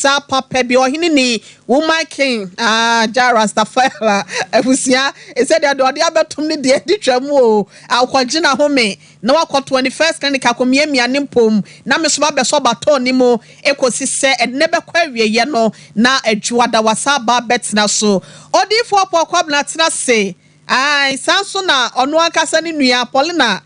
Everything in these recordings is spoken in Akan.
sa papa bi ohini ni woman king Jaras Tafela ebusia e said de ode abetum ni de twam o akwagina home na wakọ 21st clinic akomiamia ne mpom na meso ba beso baton ni mo ekosi se edne bekwa wieye no na adwuada wasaba betna so odifo pokobna tena se sanso na ono ankasa ni nua Paulina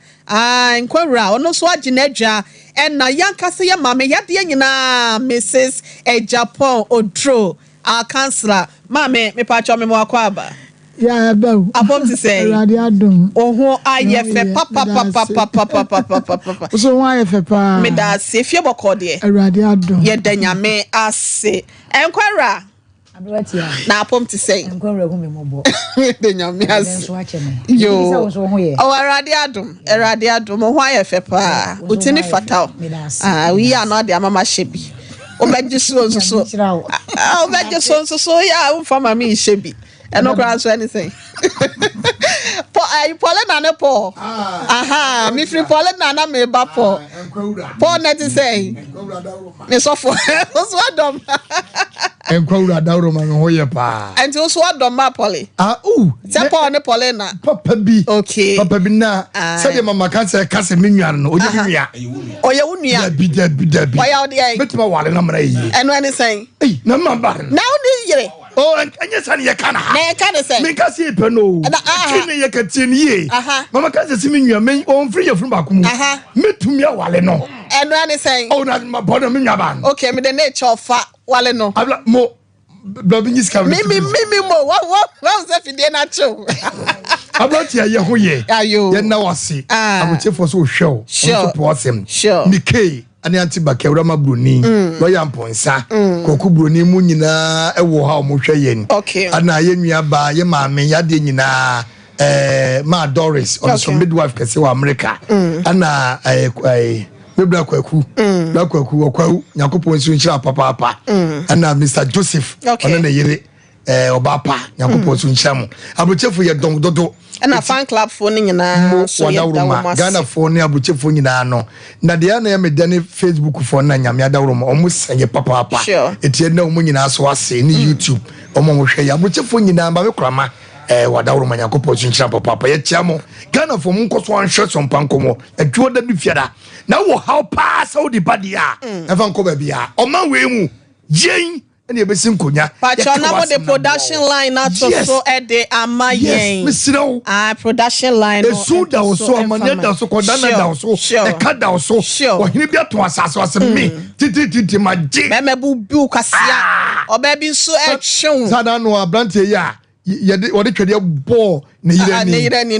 nkwawura ono so agina adwa na yankasa ya mama yade nyina Mrs. Japan Odro our counselor mama me pa cho me mo akwaba ya ba abom to say Awurade adom oho ayefe papa so wa ayefe pa me da se fie bokode Awurade adom ye danyame ase enkwawura abrotia na apom to say enkwawura hu me mobo danyame ase yo Awurade adom ho ayefe pa utini fatal we are not the mama shebi obeji so obeji so ya mfama mi shebi and no answer anything. Paulina ne Paul. Aha, me free Paulina na me ba Paul. Paul net say. Me so for. So adom. Enkwawura dawro ma me hoye pa. And so adom ma Pauli. Say Paul ne Paulina. Papa bi. Okay. Papa bi na. Say mama kan say kase me nua no. Oje nua. Oye unua. Dabi. Why out there? Betima wale na mra yi. And when saying. Na mama. Now ni yire. Anya sani ye kana ha. Na kana say. Me kasi pe no. Kini ye katini ye. Mama kasi si me nua me on free ye from bakumu. Metumi awale no. And when saying. Na ma bodo me nua ba. Okay, me the nature of wale no. Abla mo baby nyis ka. Me mo. What say fide na cho. Abla tia ye ho ye. Ayo. Ye na wase. Abochefo so hwew. So po asem. Mike ani antibaka urama broni no ya mponsa koku broni mu nyina ewo ha mo hwe yen ana ye nua ba ye maame ya de nyina ma Doris on some midwife kese wa America ana mebla kwaku okwaku yakopon so nchira papa ana Mr. Joseph ona na yire obapa yakopon so nchira mo abochefo ye don dodo na fan club phone nyina so ye dawo Ghana phone abuchefo nyina no na de na me dane Facebook phone na nyame adawro mo omo sanye papa etie na omo nyina so ase ni YouTube omo mo hwe ya abuchefo nyina ba me krama wadawro manyakopo chinchira papa ye tiamo Ghana phone nkoso anhwe Sompa nkomo adwo da du fiada na wo how pass how di badia efa nko ba bia oma we mu yen ene ebesim konya pacho na mo the production line na to so de amayen misiro production line esu da so amane da so kodana da so e ka da so ohini bia to asase wase me titi maji meme bu kasia oba bi nso etwe sada no abrante ya yede wode twede ball ne yire ni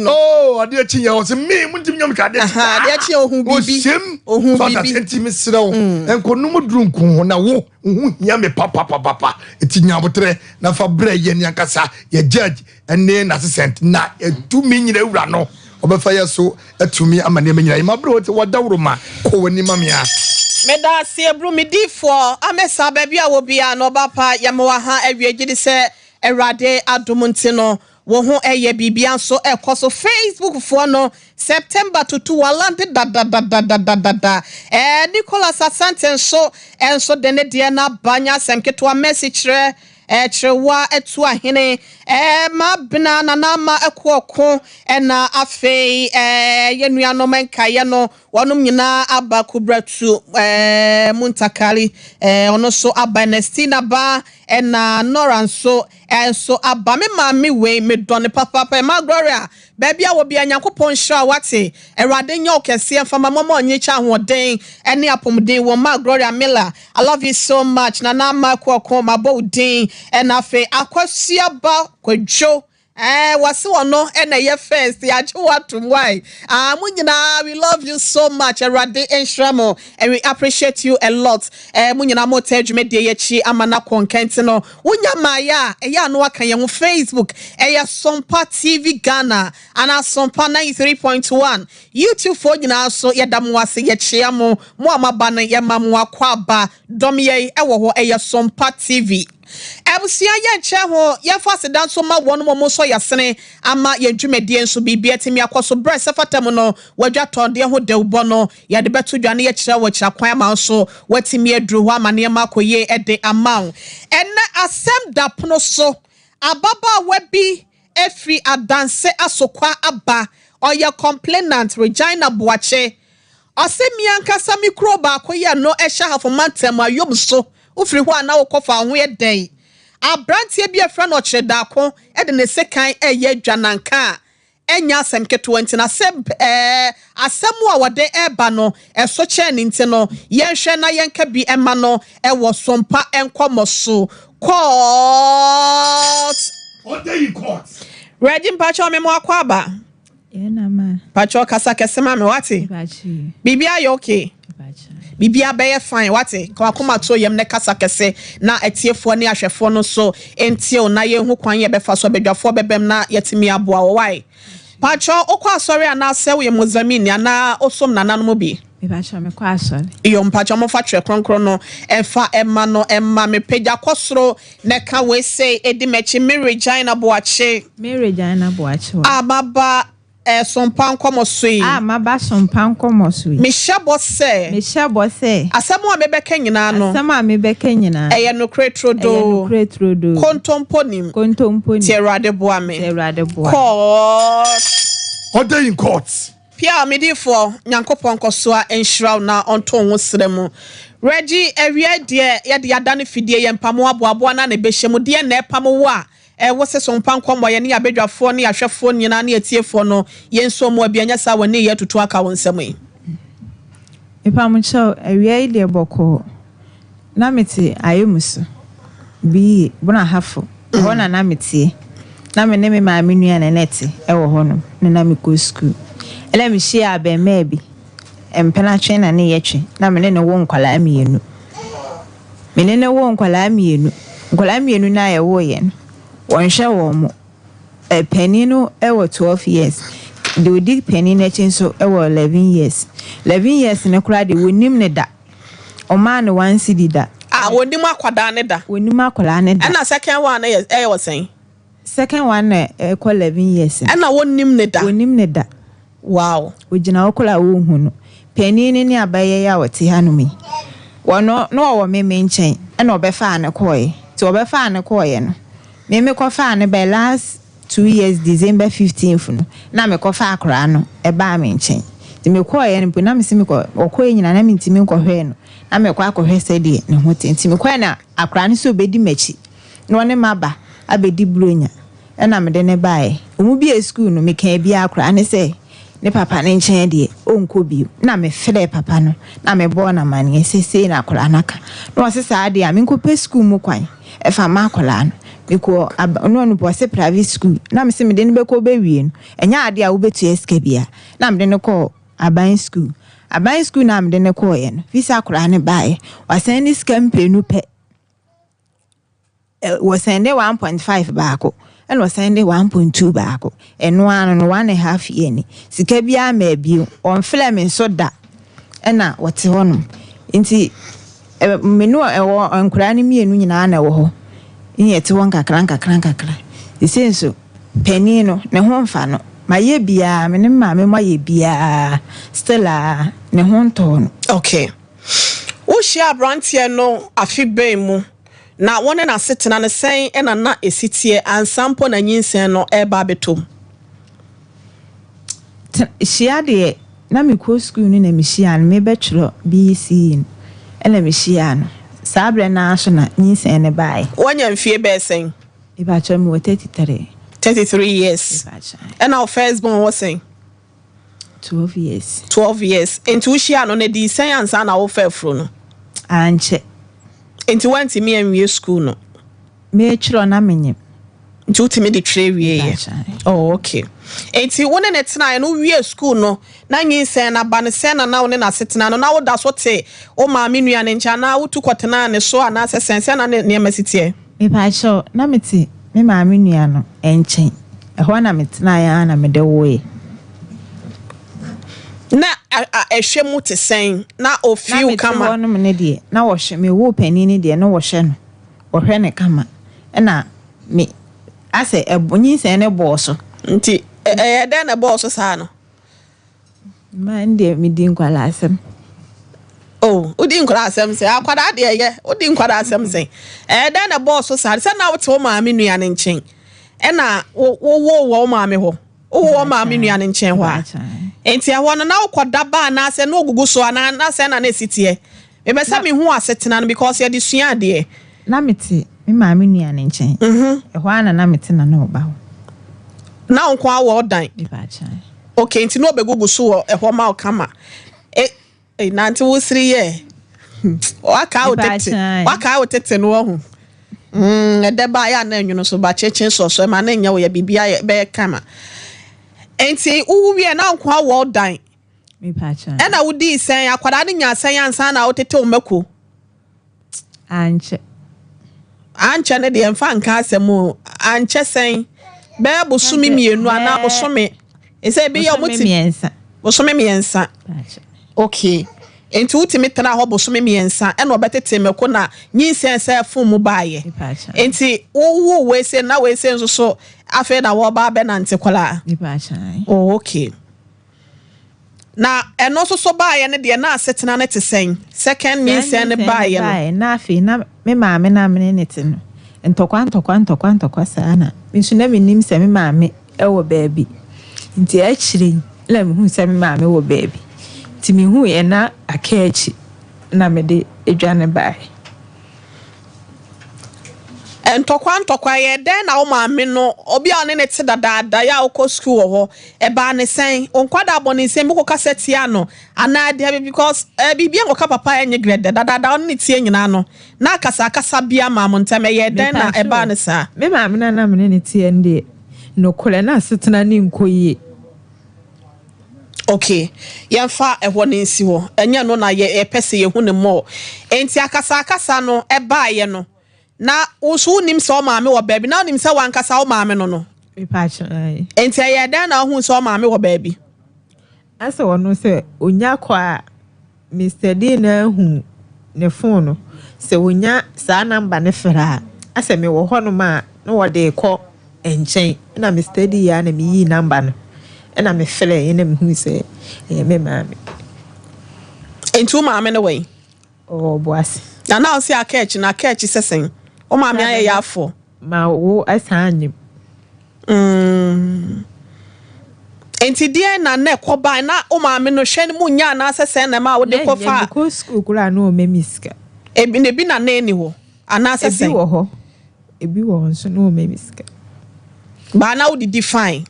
ade achi ya wose me muntim nyam twade ade achi ohun bibi enti misiro enko no mudrunku na wo ohun hia me papa eti nyabotre na fa bra ye ni ankasa ye judge ene na assistant na etumi nyina ewura no obefa ye so etumi amane me nyina ma bra wote wadawro ma ko wani mamia meda se ebru midifo amesa ba bia wo bia no bapa yamwa ha awiegidi se Erade adomuntino wo ho eye bibia so ekoso Facebook fo no September to 2 walande da Nicholas Asante enso dene de na banya semketo message re trewa etu ahene ma bina na ma ekoko na afei yenua no menka ye no wonum nyina aba kubratu muntakali ono so aba Nestina ba na Noranso enso aba me mami we me done papa ma Gloria baby a wo bia Nyankopon hira wate Erade nya okese mfama mama onyecha hoden ene apomden wo ma Gloria Miller I love you so much na ma kwako ma bodin na fe akwasua ba kwadwo wasi wono na ye first ya jwatum why munyina we love you so much Erade enhramo and we appreciate you a lot munyina mo tedwume de ye chi amana content no wunya maya eya no aka ye ho Facebook eya Sompa TV Ghana ana Sompa 93.1 YouTube for nyina so ye dam wase ye chia mo amaba na ye mamu akwaba dom ye ewo ho eya Sompa TV Ebusia ye nche ho ye fa sedan so ma wonu mo so yasene ama ye dwumedie nso bibia timi akoso bre sefatam no wadwa tonde ho dewbo no ye de beto dwane ye kira wo kira kwan ma so watimi aduru ho amane ma koye ede amaw enne asem da pono so ababa wabi efri adanse asokwa aba oye complainant Regina Boache Osemianka sami kro ba akoye no ehya hafomantem ayom so ufiri ho ana wokofa ho ye den abrantie bi afra no kyereda ko e de ne sekan eye adwananka enya asem keto nti na asemu a wode eba no eso che ne nti no yenhwe na yenka bi ema no e wo sompa enkomoso court Odey court Regin pacho memo akwaba na ma pacho kasa kesema me wati bibia you okay Bibia be fine wate kwa kuma to yem ne kasa kese na etiefo ne ahwefo no so entie na ye hu kwan ye be fa so bedwafo bebem na yetimi aboa wo wai pacho okwa asori ana se wo ye mozamini ana osom nananom bi me pacho me kwa asori iyo mpacho mo fa twe kronkron no efa emma no emma me pagya kosoro ne ka we say edi mechi Regina Boache ababa Sompa nkomosui maba sompa nkomosui me hyabo se asemo a mebeka nyina no eye no kretrodo kontomponim tierade boame Odey in court pia medifo nyankopon kosoa enhiraw na onto ho sremu Regi ewie de ye de adane fidie ye mpamo aboabo na na behyemu de na epamo wo a wose sompa nkombo ye ne abedwafo ne ahwefo nyina ne etiefo no ye nso mo abianya sa wone ye tutu aka wonsam yi ipam cho ewie de boko na meti ayemuso bi bona hafo wona na meti na me ne me ma menua ne neti ewo hono ne na me go school ele me shia be maybe empena twen na ne yetwe na me ne wo nkwala amienu me ne wo nkwala amienu na ye wo ye no wonhwe wo mo penny no ewo 12 years the odi penny na chinso ewo 11 years ne kura de wonim ne da o man one cedi da wonim akwada ne da na second one na was saying second one na 11 years na wonim ne da wow ojina okola wo hu no penny ni abaye ya wote hanumi wono no wo meme nchen na obefa ne koye ti obefa ne koye no me kofa ne by last 2 years December 15th no na me kofa akra no e ba me nchen ti me koye ne na me simi ko okoye nyina na me ntimi nkohwe no na me kwa akohwe sede ne ho tenti me kwa na akra ne so obedi machi no ne maba abedi blonya e na me de ne bae omu bi e school no me kan bi akra ne se ne papa ne nchen de onko bi na me fere papa no na me bo na mane sese na akra naka no sesa ade a me nkope school mu kwan e fa ma akra no because no bosse private school na me se me de ne be ko be wie no enya ade a wo betu eske bia na me de ne ko aban school na me de ne ko ye no visa akra ne bae wasan ni scam penu pe wasan de 1.5 baako and wasan de 1.2 baako eno ano no 1.5 year ni sika bia ma bio on flame so da na wote honum nti me no ewo ankura ne mienu nyina na ewo ho yete won kakra isenso penny no ne ho mfa no maye bia me ne ma me maye bia still ne ho nto no okay wo share brantie no afibe mu na wone na setena ne sen na esitie ansampo na nyinsen no eba betom share de na me ko school ni na me share no me betro BC na me share no sabre na so na nyinsen ne bai wonya mfie be sen iba cho me 33 years and our first born was saying 12 years into share no ne di sen ansa na wo fa fro no anche into went me and school no me chiro na menye into me the tray wie oh okay enti wona netina no wie school no na nyinsen na ba ne sen na wo ne na setena no na wo da so te o ma menua ne ncha na wo tu kwotena ne so ana sensen na ne masitie me pa cho na meti me ma menua no enchen ho na metena ya na me de wo na ehwemu te sen na ofiu kama no me ne de na wo hwe me wo pani ni de no wo hwe no ohwe ne kama na me ase ebonyi se ne boso nti den na boso sa no ma ndi me di nkwala asem oh udi nkwala asem se akwada de ye udi nkwala asem se den na boso sa se na wote wo maame nua ne nchen na wo maame ho wo maame nua ne nchen ho a enti aho no na wokoda ba na ase na ogugu so na ase na esitie me be sa me hu asetena no because ye de sua de na meti me maame nua ne nchen eho ana na meti na na oba ho na nkwa wo dan okay nti no obegugu so eho ma o kama na nti wo siri ye waka o tete no ho edeba ya na enwuno so ba chechen so ma na nya wo ya bibia be kama enti uwie na nkwa wo dan me pacha na wo di sen akwada ne nya sen ansa na wo tete o mako anche ne de mfa nka asemo anche sen be bosumi mienu ana bosumi ese bi ya muti bosumi miensa okay enti utimi tena ho bosumi miensa na obetete mako na nyinsen se fun mu baaye enti wo we se na we se nso so afa na wo ba be na ntekwala oh okay na eno so baaye ne de na asetena ne tesen second nyinsen ne baaye no na afi na me maame na me ne teno ntokwa sana nso na menim se me maame ewo baabi nti akire la me hu se me maame wo baabi nti me hu ye na akachi na me de edwane bae ntokwa ye den na wo maame no obi a ne te dada ya okọ school ho e ba ne sen onkwada aboni sen buko kaseti ano ana de because bibia ngoka papa enye grade dada on ne tie nyina no na akasa bia ma mo ntame ye den na e ba ne sa me maame na me ne tie nde no kole na setena ni nkoyie okay yemfa ehwo ne nsi wo enya no na ye pese ye hu ne mo enti akasa no e ba ye no na usu nim so maame wo baabi na nim se wankasa wo maame no me pacha enti ye dan na hu so maame wo baabi asa wono se onya kwa Mr. D na hu ne phone se onya sa number ne fra asa me wo hono ma na wo de ko enchen na Mr. D ya na me yi number no na me fra ye na me hu se me maame enti wo maame no we oh boase na o se akachi na akachi sesen o maame aye ya afọ ma wo asanyim enti die na na ekoba na o maame no hwe ne munya na sesen na ma wo de kofa ko school kura na o memiska ebi ne bi na na eni ho ana sesen ebi wo ho ebi wo nso na o memiska ba na wo di define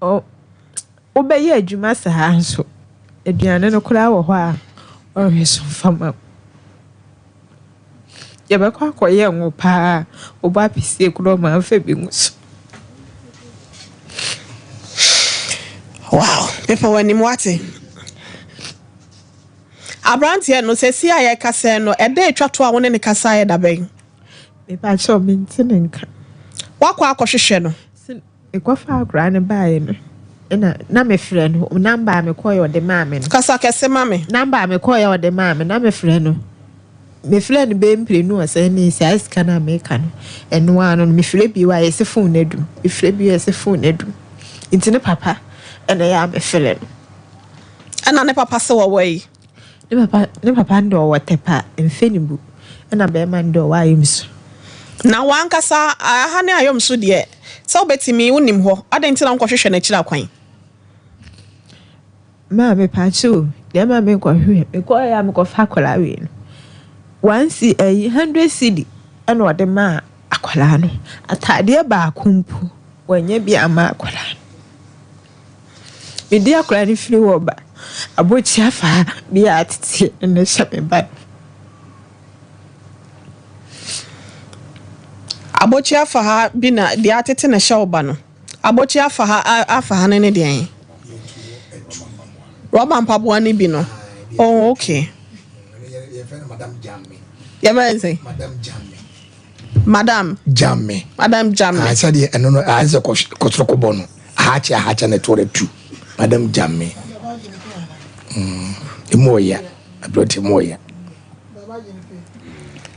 o be ye adwuma sa ha nso aduane no kura wo ho a o hweso fama yaba kwa koye ngo pa oba pisi ekuro ma afa bi nguso wow pepa wani mwate abrantie no sesi aye kase no ede etwato a woni ne kasa aye daben pepa cho mintine nka wakwa akohwehwe no ekwafa agra ne baaye no na me frɛ no number me koye ode maame no kasa kese maame number me koye ode maame na me frɛ no me friend be mprenu asani sai scanner me kan eno ano me frɛ bi wa yesi phone adum me frɛ bi yesi phone adum intine papa ena ya me frɛ no ana ne papa se wo wei ne papa ndo wotepa mfenibu ena be ma ndo wa yimso na wankasa aha ne ayomso de se obetimi wonim ho adentina nkohwehwe na kira kwan ma me pacho de ma me kwahwe me koya me kofa kola we no once 100 cedi ana ode ma akwala no atade ba akumpu wanya bi ama akwala me dia akwala ni firi wo ba abochi afa bi atete na shabe ba abochi afa ha bi na dia atete na shawo ba no abochi afa ha ne de Roba mpaboa ni bi no oh okay Madam Jamme. Yeah, say Madam Jamme. Madam Jamme. I said, and no, I said, Kotrokobono. Hatch and a Torre too. Madam Jamme. Moya. I brought him Moya.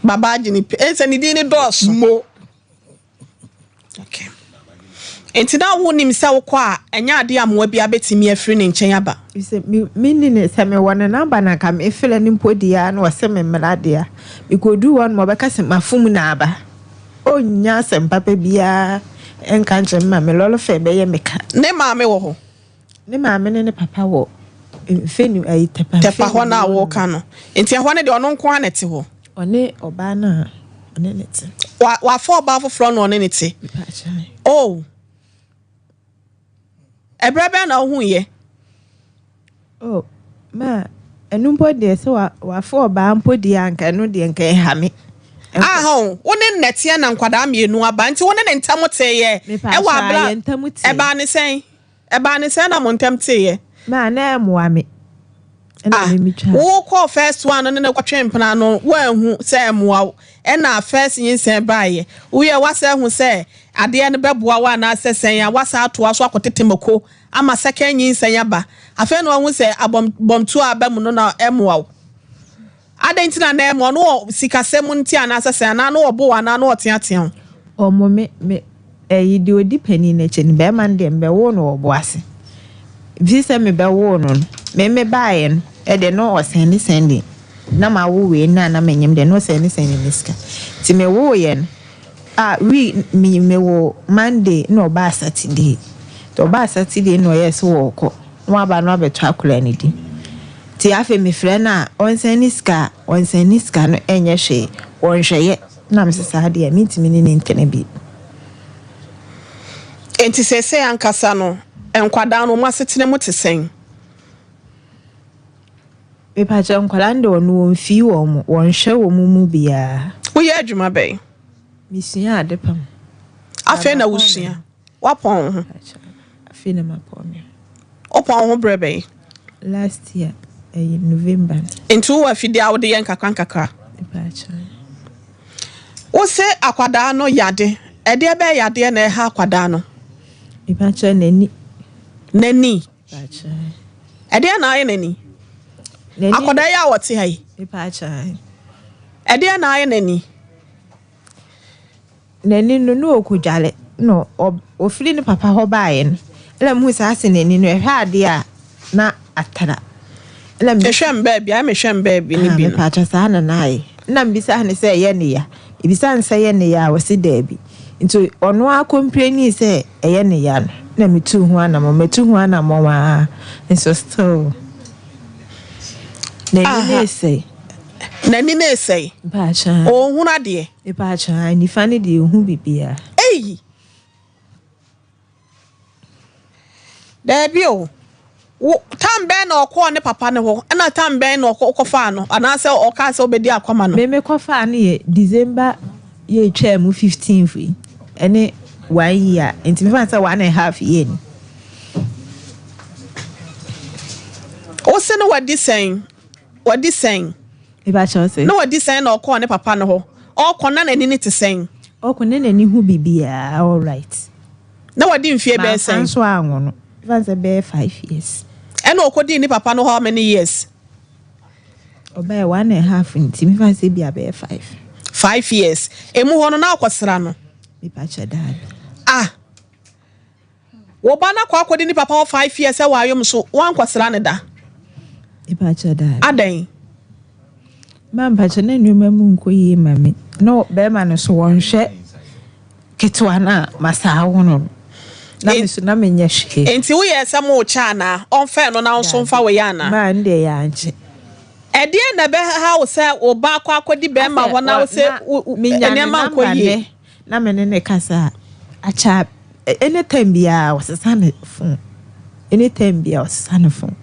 Baba Jini, and he didn't do mo. Okay. Enti na wo nim se wo kwa enya ade amwa bia betimi afiri ne nchen aba. Ise minni ne se me wona number na kam efele ni mpodia na wose me mrade we go do one mo beka se mafum na aba. Onya se mpapa bia enka nche ma me lolo fe be ye meka. Ne maame wo ho. Ne maame ne papa wo feni ayi tepa ho na wo ka no. Enti ho ne de ono nko anete ho. One oba na one nete. Wa fo oba foforo no one nete. Oh. Ebrebe na hu ye. Oh, ma enumpo de se wa fo ba mpo di anka no de anka ha me. Ho, woni nnetia na nkwada mienu aba nti woni ne ntam te ye. E wa bra. Eba ne sen. Eba ne sen na mo ntam te ye. Ma na emwa me. Na me twa. Wo call first one no ne kwatwe mpana no wa hu se emwa. E na first yin sen ba ye. Wo ye wasa hu se ade ne beboa wa na asesen ya wasa ato aso akotetemako ama second yin sen ya ba. Afa no hu se abomtu abam no na emwa. Adentina na emo no sikasem nti ana asesen na no obo wa na no oteatea. Omo me yidi odi pani na che ni be man de mbe wo no obo ase. Visa me be wo no me baaye no e de no osendi na ma wo we na menyem de no sendi niska. Ti me wo ye no me wo Monday no ba Saturday. To ba Saturday no yes wo ko. No aba no abeto akula ni di. Ti afi me frɛ na onsen niska no enye hwe wonhweye na me sesa de me ntimi ne nkene bi. Enti sese ankasa no enkwada no masetene mu tesen. Me pa je enkwada ndo no mfi wo mu wonhwe wo mu bia. Wo ye adwuma bɛn? Misua adepam. Afi na wusua. Wapon ho. Afi na mapon. Opon ho brebe. Last year November. Into wa fidi awde yen kakra. Wo se akwada no yade. E de be yade na e ha akwada no. Ipacha nani. Pacha. E de na aye nani. Akwada ya wote hai. Ipacha. E de na aye nani. Nani no okujale. No ofili ni papa ho baaye no. Ela mu sa ase nani no e hwa ade a na atara. Ehwem baby, I mehwem baby ni bi no. Pacha sa na nai. Na mbisa ne se ye ne ya. Ibisa nse ye ne ya wose dabi. Nti ono akompreni se eye ne ya no. Na metu hu ana mo wa. Nso still. Nani ne say. Pacha. O hu na de. Pacha, ni fani de hu bibia. Ei. Dabi o. Tambe na okọ ne papa ne ho na tambe na okofa no ana se oka se obedi akwama no me kofa ne ye December ye twa mu 15th ene 1 year enti me fan say 1.5 year ni o se no wadi sen e ba cho se no wadi sen na okọ ne papa ne ho okọ na nani ne te sen okọ ne nani hu bibia all right na wadi mfie be sen so anwo no fan say be 5 years. And okodi ni papa no how many years? Oba 1.5 nti me fa se bia be 5. 5 years. Emu ho no na akwasra no. Me pa cha dad. Wo ba na kwa akodi ni papa 5 years e wa ayom so wan kwasra ne da. Me pa cha dad. Adan. Man pa cha na nwuma mu nkoyi mame. No be ma no so wonhwe ketwa na masawo no. Na me nya hwe. Enti wo ye sam wo cha na onfa no na nso mfa wo ya na. Ma nde ya anche. E de na be ha wo se wo ba kwa akodi be ma ho na wo se enema nkoyi. Na me ne kasa acha anytime bia wo se sane fun. Anytime bia wo se sane fun.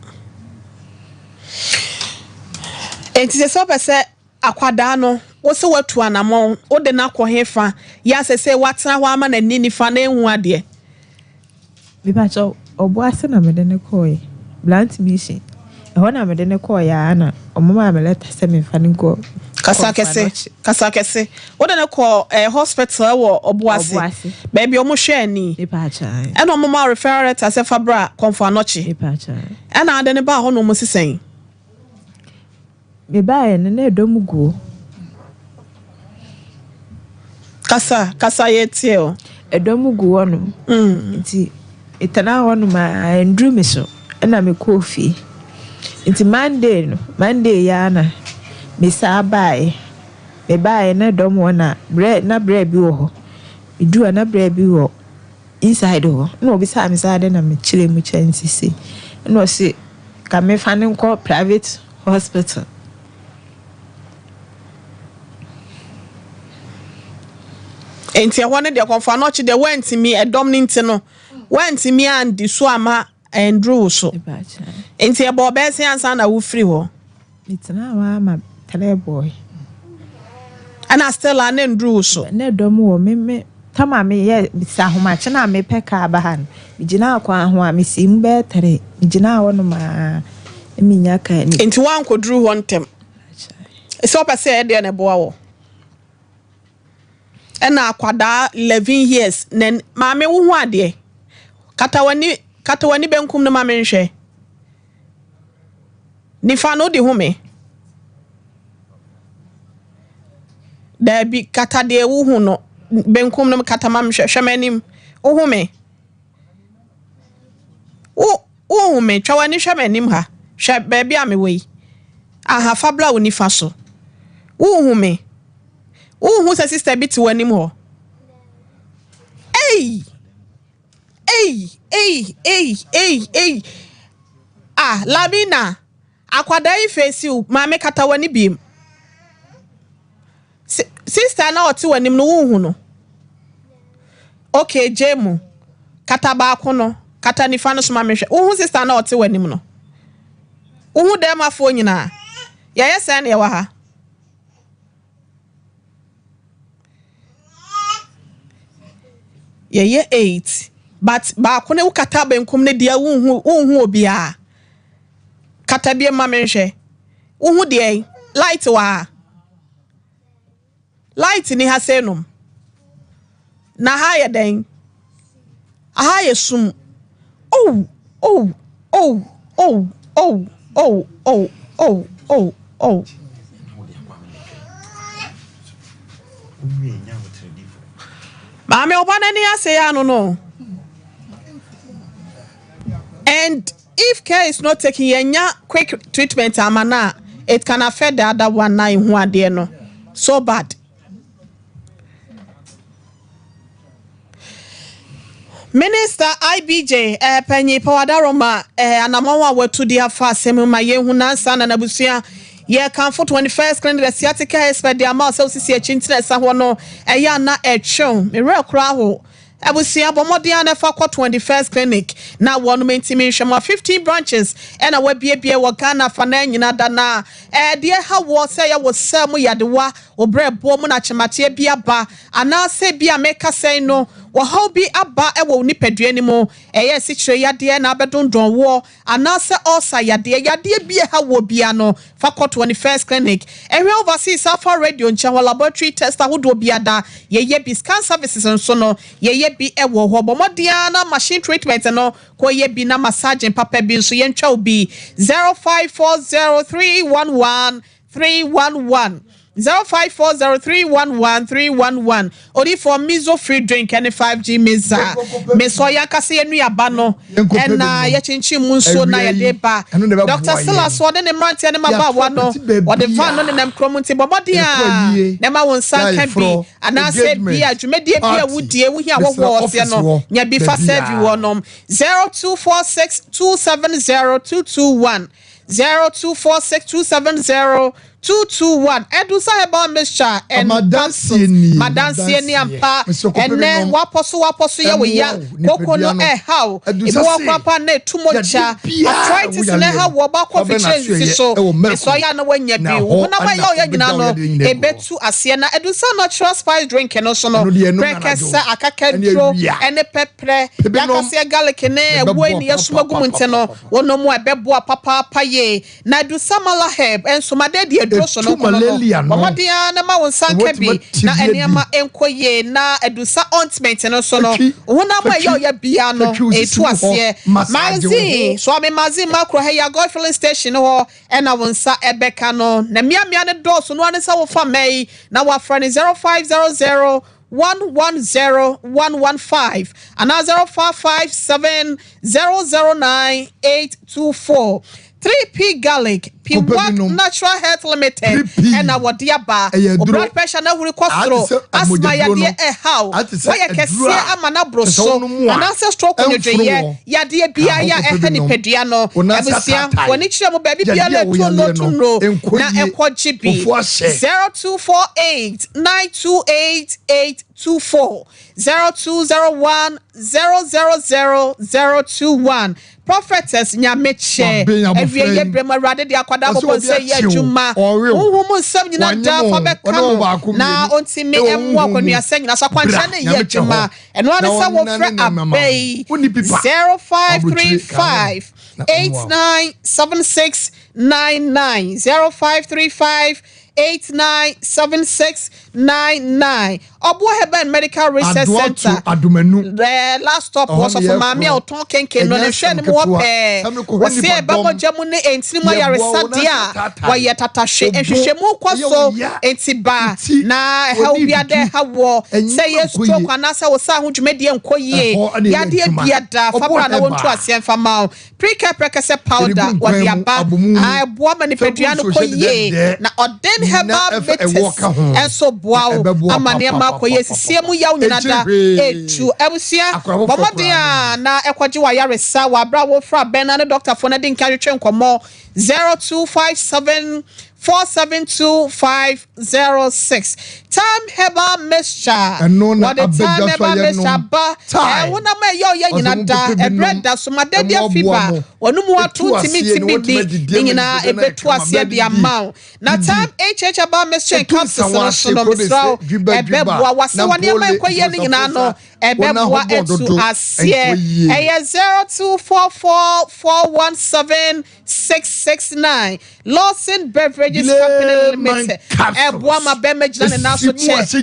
Enti se so be se akwada no wo se watu anamon wo de na kwohefa ya se watena ho ama na ni fa na ehu ade. Bipacho obo ase na mede ne koy blunt mission e ho na mede ne koy ya na omoma me leta se me fa ne go kasa kese wo de ne ko hospital wo obo ase baby omo hwe ani bipacho e no omoma referral letter se fabra konfo anochi bipacho e na ade ne ba ho no mo sisen me ba e ne edomugo Kasa yetio. Edomu gu wonu. Nti itana wonu ma ndru me so na me kofi. Nti Monday ya na me sa bae. Me bae na dom wona bread bi wo ho. Idu na bread bi wo inside ho. No obi sa me sa de na me chire mu chansi si. No se ka me fane ko private hospital. Enti ehwo ne de konfa no chi de went me edom ni nti no went me and so ama Andrew so enti e bo be se ansa na wo free ho itna wa ma tele boy ana still an Andrew so ne dom wo me tama me ye bisa homa che na me peka ba han mi gina akwa ho a me sim be tere mi gina wo no ma mi nya ka ni enti wan ko dru ho ntem so pa se e de ne bo wo ena akwada 11 years nen maame wo hu ade katawani benkum no maame nhwe nifa no di hu me da bi katade wo hu no benkum no katama nhwe hwemanim wo hu me wo hu me twawani hwemanim ha hwe ba bi amewei aha fabla wo nifa so wo hu me who say sister bit to anymore? Hey. Ah, Labina. Akwada face you, mame kata wani bim. Sister na oti wanim no wu no. Okay, Jemu. Kata ba kono, kata ni fano so mame hwe. Wu sister na oti wanim no. Wu dem afo nyina. Ya yesa na ye wa ha. Yeah 8 but ba ko ne ukata benkum ne dia wonhu obia kata bia ma menhwe wonhu de light wa light ni ha senum na ha ye den aha ye sum oh Mame obana ni ase ya no. And if care is not taking yenya quick treatment amana, it can affect the other one na hu ade no. So bad. Minister IBJ penyi Pawadaroma anamawa wetu dia fa semu ma yehu na sana na busua ye kan for 21st clinic the sciatica expert dia ma so sisi achintina sa ho no eya na etwon me re kra ho abusia bomodia na fa 21st clinic na wonu mentimi hwema 15 branches ena wa biebie wo Ghana fa na nyina da na die ha wo se ya wo sam yadewa obre bo mu na chemate bia ba ana se bia meka sei no wo how bi aba e wo nipadua ni mo eye sikire yade na abedondon wo ana se osa yade bia ha wo bia no fa 21st clinic ehwe overseas safa radio ncha laboratory test ahodo bia da ye bi scan services nso no ye bi ewo ho bomodia na machine treatment no ko ye bi na massage papa bi nso ye ntwa obi 0540311311 0540311311 odi for miso free drink and 5G meza meso yakase enu yaba no ena ye chinchi mu nso na ye deba Dr. Silas wode ne mrantie ne mabawa no wode van no ne nam kromunti bomodia ne ma won sanka bi ana se bi adwumedie bi awudie wo hia wo ose no nya bi fa serve wo nom 0246270221 0246270221 Edusa heba mixture and madansi ni ampa ene waposo ye we ya koko no how ibo kwapa na tumocha arthritis na ha wo ba coefficient so so ya na wanya bi wo na ba ya nyina no ebetu ase na edusa natural spice drink no so no breakfast akakadro ene pepre yakase garlic na wo ni yesumagum nteno wono mu ebebo papa paye na edusa mala herb enso madede droso no modia na ma won sanka bi na eniama enkoye na edusa ointment no so no wona ma ya bia no etu ase mazi so me mazi makro he ya go filling station ho ena won sa ebeka no na mia ne doso no ane sa wo fa mai na wa fra ni 0500 110-115 and 0557-009-824. 3P Garlic, P1 Natural Health Limited, and our dear bar, blood pressure now request asthma ya dear how. Why I can see a manabroso, and answer stroke on your day, ya dear Bia, a penny pediano, Ebusia, when each of baby Bia to know, now a quad GB 0248-928-824 0201-000-021. Prophetess Nyameche evieye brema rade de akwada boko say ye adwuma ohum nsam nyina da fa beka na ontime emu akwanu ase nyina so kwancha na ye adwuma eno ane sa wo frɛ abey 0535 897699 0535 897699 Obo Heben Medical Research Center. The last stop was of Mammy or Tonkin no nation more pair. Was here Babo Jamune and Simaya Resadia, why yet attache and Shemu Quaso and Tiba. Na how we are there, how war. Say yes, stroke and Nasa was Sahuj Medium Koye. Yadia Biada, Fabana won't to us and Famau. Pre-cap precase powder, what the Abba. I woman if Adriano Koye. Now, or then have and so wow, Amania. Koye siemu ya unyinada etu ebusia bomodia na ekwajiwa ya resa wa bra wo fra ben na doctor for na din ka twetwe nkomo 0257 472-506. Time Heba Mixture. What the time Heba Mixture ba. Wona ma yo yinada e bread da so ma da dia fiba. Wonu mu atu timi di nyina ebetu ase dia maw. Na time HH Heba Mixture capsules no misraw e beboa wase wone ma ekoye nyina no e beboa etu ase e 0244417669. Lawson Beverages Company Limited. Ebuama Bemejana na so che. So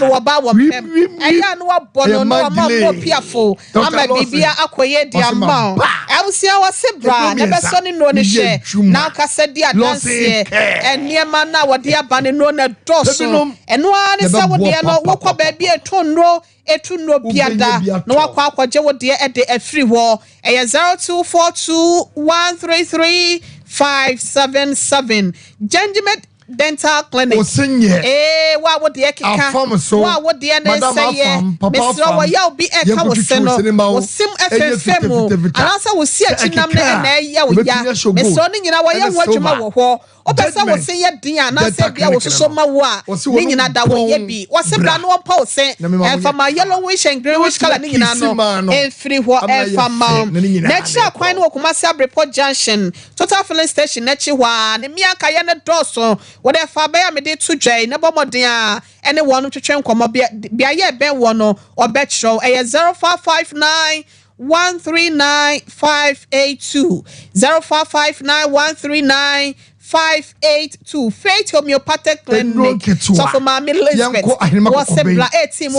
waba wo pem. Eya no abono no ma mo piafo. Ama bibia akoye di ama. Ewusia wasebra na beso ni no ne hye. Na kasa di adanse. Eniema na wode abane no na doso. Eno ani sa wode no wokọ ba bia etonro etunro biada na wakọ akwaje wode e de afiri ho. Eya 0242133577 Gentleman Dental Clinic. Wa wo de ekeka. Wa wo de na say Mr. Wa ya obi eka wo se no. Wo sim FFM. Anasa wo si achinam na ya wo ya. Mr. ni nyina wa ya wo adwuma wo ho. Opesa wo se ye din anasa bia wo so ma wo a. Ni nyina da wo ye bi. Wo se bra no pa wo se. Enfa ma yellowish and greenish color ni nyina no. Enfiri ho enfa ma. Next kwan no Kumasi Abreport Junction. Total filling station nechi hwa. Ne mi aka ye ne doso. What if I bear me to Jay, no bombardia, anyone to train come up be a ben one or bet show a 0559 139-582 0559-139-582 Faith Homeopathic Clinic. So for my middle Elizabeth was a bla team.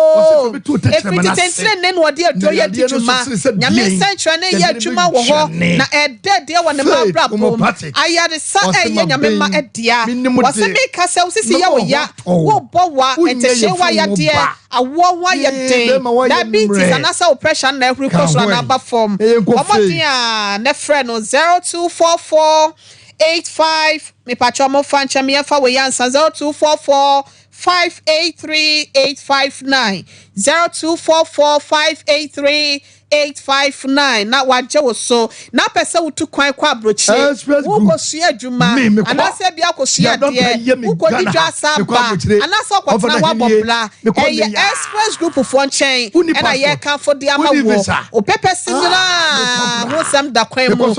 Oh, if it is then what dear Joya Juma, Yamin Central, Juma, na a dead dear one about Brabo. I had a son, Yamima at dear. Was a make ourselves see ya, oh, Bowa, and Teshewa ya dear. A war ya day. Diabetes and also oppression every question number form. Omodia, ne friend 024485 me patromo fancha me fa we answer 0244583859 0244583859 na waje wo so na pese wo tu kwan kwa brochi wo ko sua adwuma anase bia ko sua de wo ko di dwa saba anase ko tena wa bobla express group of one chain and I can for the ama wo o pepe sinira wo sam da kwan mu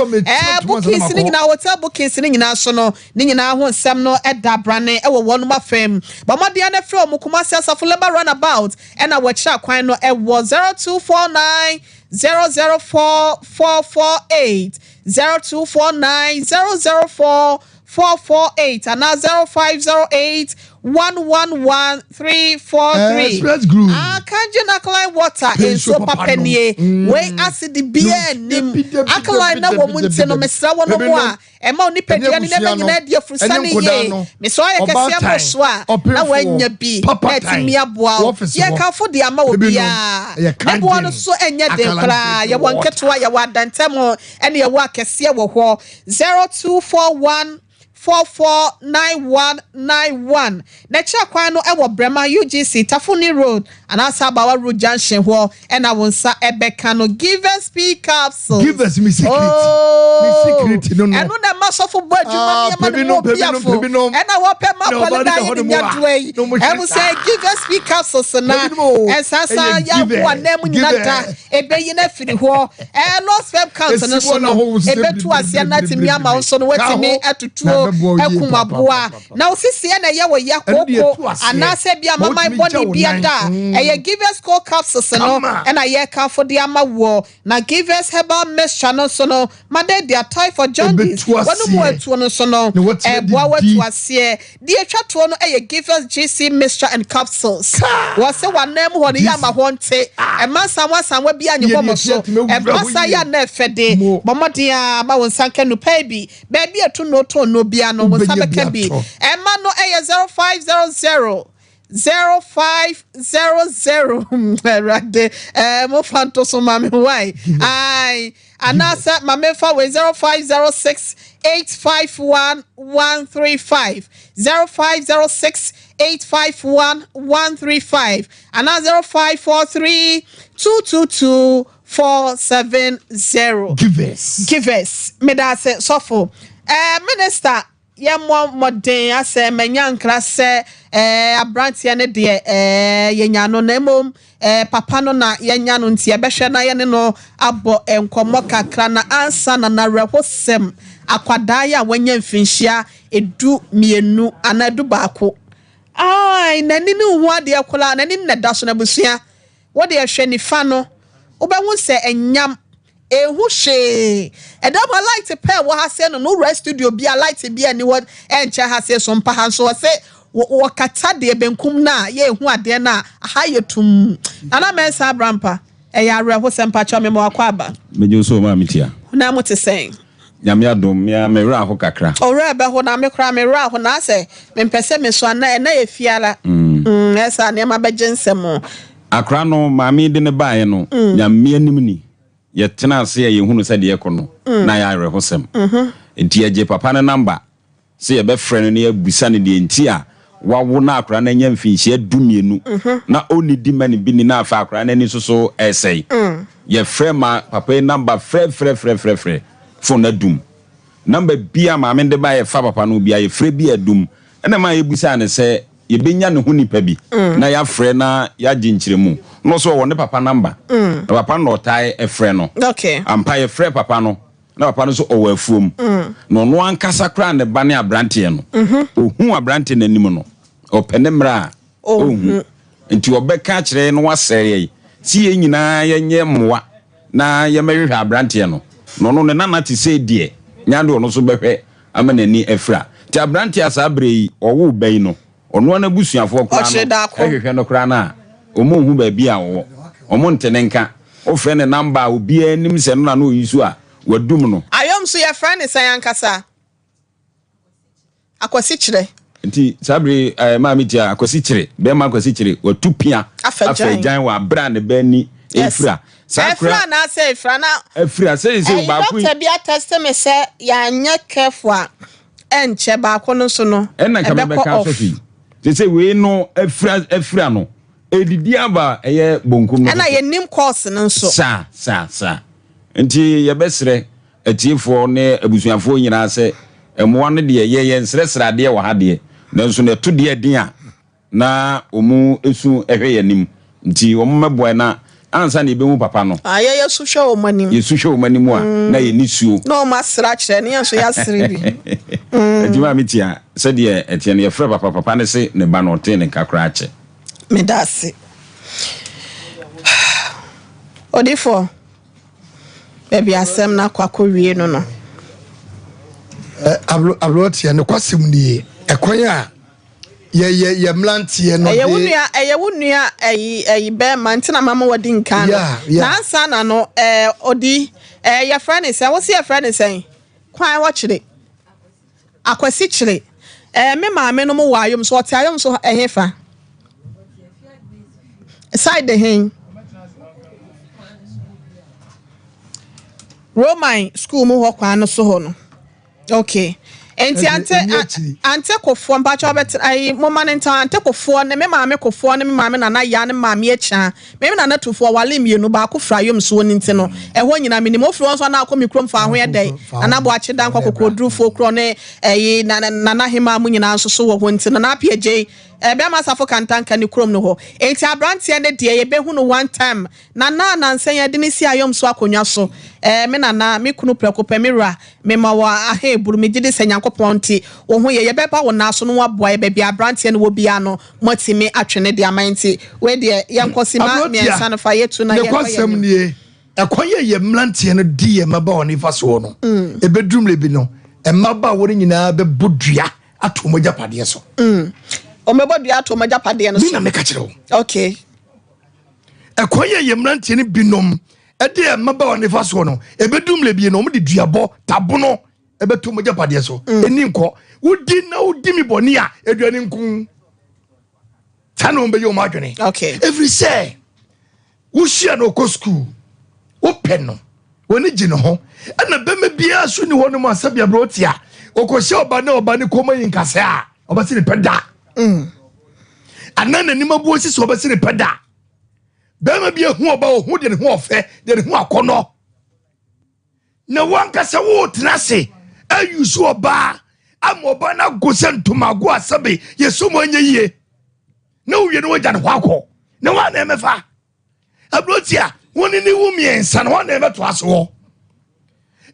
booking sini na hotel booking sini na so no ni nyina ho nsam no eda brane e wo wonu ma fam ba mo de na from Kumasi Asafo Labor runabout and I watch kwan no e wo 0249 004-448 0249 004-448 and now 0508 111343. Express group. Kanji alkaline water in Sompa Penny. We acid the beer nim. Alkaline na womunti no mesra wono mo a. Ema oni pedua ni na nyina dia frusani ye. Me so aye kese amoso a. Na wanya bi. Etimi aboa. Ye ka fo de ama obi a. Ebo no so enye de kra. Ye wonketo ya wadantam ene ye wa kese wo ho 0241 449191. Necha kwan no ewo Brema UGC Tafuni Road and Asabawa Road Junction ho and I won sa ebeka no give us speak capsule. Give us me secret. Me secret no no. And no na maso for budget money no biafo. And I wa pe ma polida in yadway. And we say give us speak capsule so na. And sasa ya bo anem nyinata ebe yi na firi ho. Lost web count no so no. Ebe tu asia na timi ama so no wetimi atutuo ekumaboa na osisi na ye wo yakoko anase bia mama body bia da eye give us call capsules no na ye ka for the amawo na give us herbal mixture no so no made dia tie for jaundice wonu mo atu no so no boa watu ase di atwato no eye give us GC mixture and capsules wo se wanem ho ne ya ma ho nte e mansan wa bia nyi ho so e masa ya na fede momodia ma won sanka no baby atu no to no bia no mo sabe can be Emma no 0500 right there mo fanto so mami why ai anasa mame fa we 0506 851 135 0506 851 135 and 0543 222 470 give us me that say sofo minister yemmo modern ase menyankra se abrantie ne de yenya no nemom papa no na yenya no ntie behwe na ye ne no abo enkomo kakra na ansa na rehosem akwadaa ya wanya mfinhia edu mienu anadu baako ai nani ne hu ade akola nani ne da so na busua wo de ehwe ni fa no obehu se enyam ehu she edam like to pay what ha say no rest studio bia like to be any what enche ha say Sompa ha so say wo kata de benkum na ye ehu ade na ha yetum ana mensa brampa ya reho sempa cha me mo akwaba mejo so ma mitia na mo te sen nyame adom ya me ra ho kakra ore be ho na me kra me ra ho na say me mpese me so na e fiala esa na ma begensem akra no ma mi de ne bae no nyame anim ni ye tena ase ye hunu se de ekono na ya rehosem enti ye papa ne number se ye be frɛ no ne abusa ne de enti a wawo na akra na nya mfinhie adumienu na oni di mani bi ni na afa akra na ni soso esei ye frɛ ma papa number frɛ phone adum number bia ma me de ba ye fa papa no bia ye frɛ bi adum ena ma ye busa ne se ye benya ne ho nipa bi na ya frɛ na ya ginkyiremu no so won ne papa number na papa no tai e frɛ no okay ampa ye frɛ papa no na papa no so owa afuom no no ankasa kra ne ba ne abrante no ohu abrante nanim no opene mra ohu enti obeka kire no wasɛre si ye nyina ye nye mmoa na ye mehwehwɛ abrante no no ne nana ti se die nyando no so behwɛ amanani afra ti abrante asabre yi owo bai no ono na busuafo kra no ehwehwɛ no kra na omo hu ba bi a wo omo ntenenka o frɛ ne number obi anim se no na no yisu a wadum no ayom so ye frɛ ne san ankasa akwasi kire nti sabre maami tia akwasi kire be ma akwasi kire watupia afejan wa bra ne ba ni efra sakra na say efra na efra say ba ku doctor bia test me say ya nya careful a enche ba ko no so no ebe ka so fi say we no efra no edidi aba eye bonkum no na ye nim course no so sa nti ye besre atiefo ne abusuafo nyina se emoa no de ye nsresra de wa ha de nanso na to de din a na omu esu ehwe yanim nti omu meboa na ansa na ebemu papa no aye yesu hwe omanim a na ye nisuo no masra kire ne yenso ya sere bi nti ma mitia se de etie ne ye frɛ papa ne se ne ba no te ne kakra ache me dase odifo baby asem na kwakọ wie no ablo tie ne kwasem nie ekwan a ye mlantie no ye wunua be mantina mama wadi nkan na ansa na no odi your friend is say what's your friend is saying kwan watch it akwasi chire me maame no mo wayom so otayom so ehefa side the hen Roman school mu ho kwan no so ho no okay enti ante kofo mpacho bet ai moma nenta ante kofo ne me maame kofo ne me maame na ya ne maame echa me na na tofo wale mienu ba ko frayom so ni nti no ho nyina me ni mo fro so na akomi krom fa ho ye dai anabo ache dan kwa kokodrufo kro ne na hema mu nyina nso so wo ho nti na apje be ma safo kantanka ni krom no ho enti abrantie ne de ye be hu no one time na nsan ye de ni si ayom so akonwa so me na me kunu prekopa me ra me ma wa aheburu me gide sanyankopon ti wo ho ye be ba wo na so no waboa ye be bia abrantie ne wo bia no motimi atwene de amanti we de yankosima me nsa no fa yetu na ye kwasem nie ekoye ye mlantie no di ye maba oni fa so no e bedrum lebi no e maba wo nyina be bodua ato mo japade so o mebodua ato mo japade no so na me ka kire wo okay ekoye ye mlantie ne binom ede maba oni fa so no e bedrum lebi no mo de duabo tabono e beto mo japade so eni nko wudi mi boni a eduani nkun tano mbe yo madwene okay every say wo share no ko school open no woni gine ho na bema bia so ni wono ma sabia brotia okohye oba ne koma yinkase a obasi ne peda anana ni mabuo sisi obasi ne peda bema bia hu oba hu de ne hu ofe de ne hu akono na wankase wo tenase ayusu oba amoba na gosentumago asabe yesomo anyeye na uwie no wagya ne ho akọ na wa na emefa abrotia woni ni wumiensa na wa na emeto aso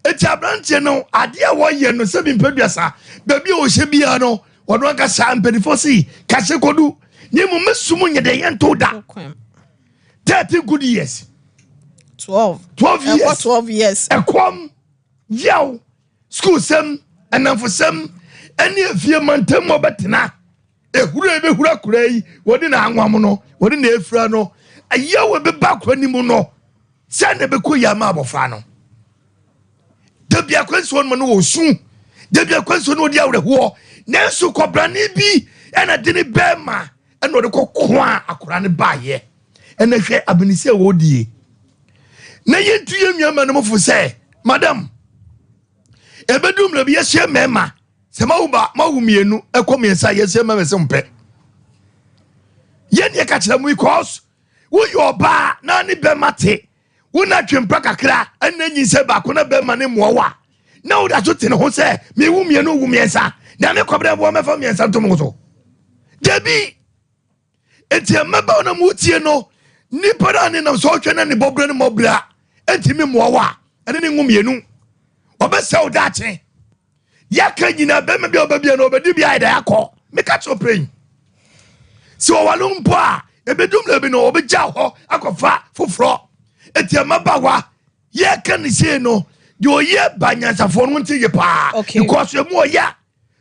eti abrantie no ade a wo ye no se bi mpeduasa baby o hye bia no wono aka sa mpenifo si kase kodu ni mu mesumu nyede yento da 30 good years 12 years ekom yaw school sem anamfosem eni afie mantem obetena ehura ebe hura kurai wodi na anwam no wodi na efra no ayawe be bakwani mu no se na be koya ma abofra no debia kwanso no wo su debia kwanso no di awreho nanso kobrane bi ena de ne bema ena de kokwa akora ne baaye ena hwe abinise wodie na yentu yenwama no mfo se madam ebedum le bi yehye mema se mawumienu ekomiensa yehye mema se mpe yene ka kira mu because wo yoba na ni be mate wo na twempra kakra ananyi se ba ko na be ma ne mowa na wo da so tene ho se me wumienu wumiensa na me kobre bo mefa miensa to mo so debi etie meba na mu tie no ni para ne na so twa na ne bobre ne mobra entimi mowa ene ne wumienu obese o dache yaka nyina bema bia obabia na obedi bia ida yakọ meka cho pray so walumpo a ebedum lebi no obegya ho akofa foforo etia mabawa yaka ni se no de oye banyansafo no nti ye pa because emu oya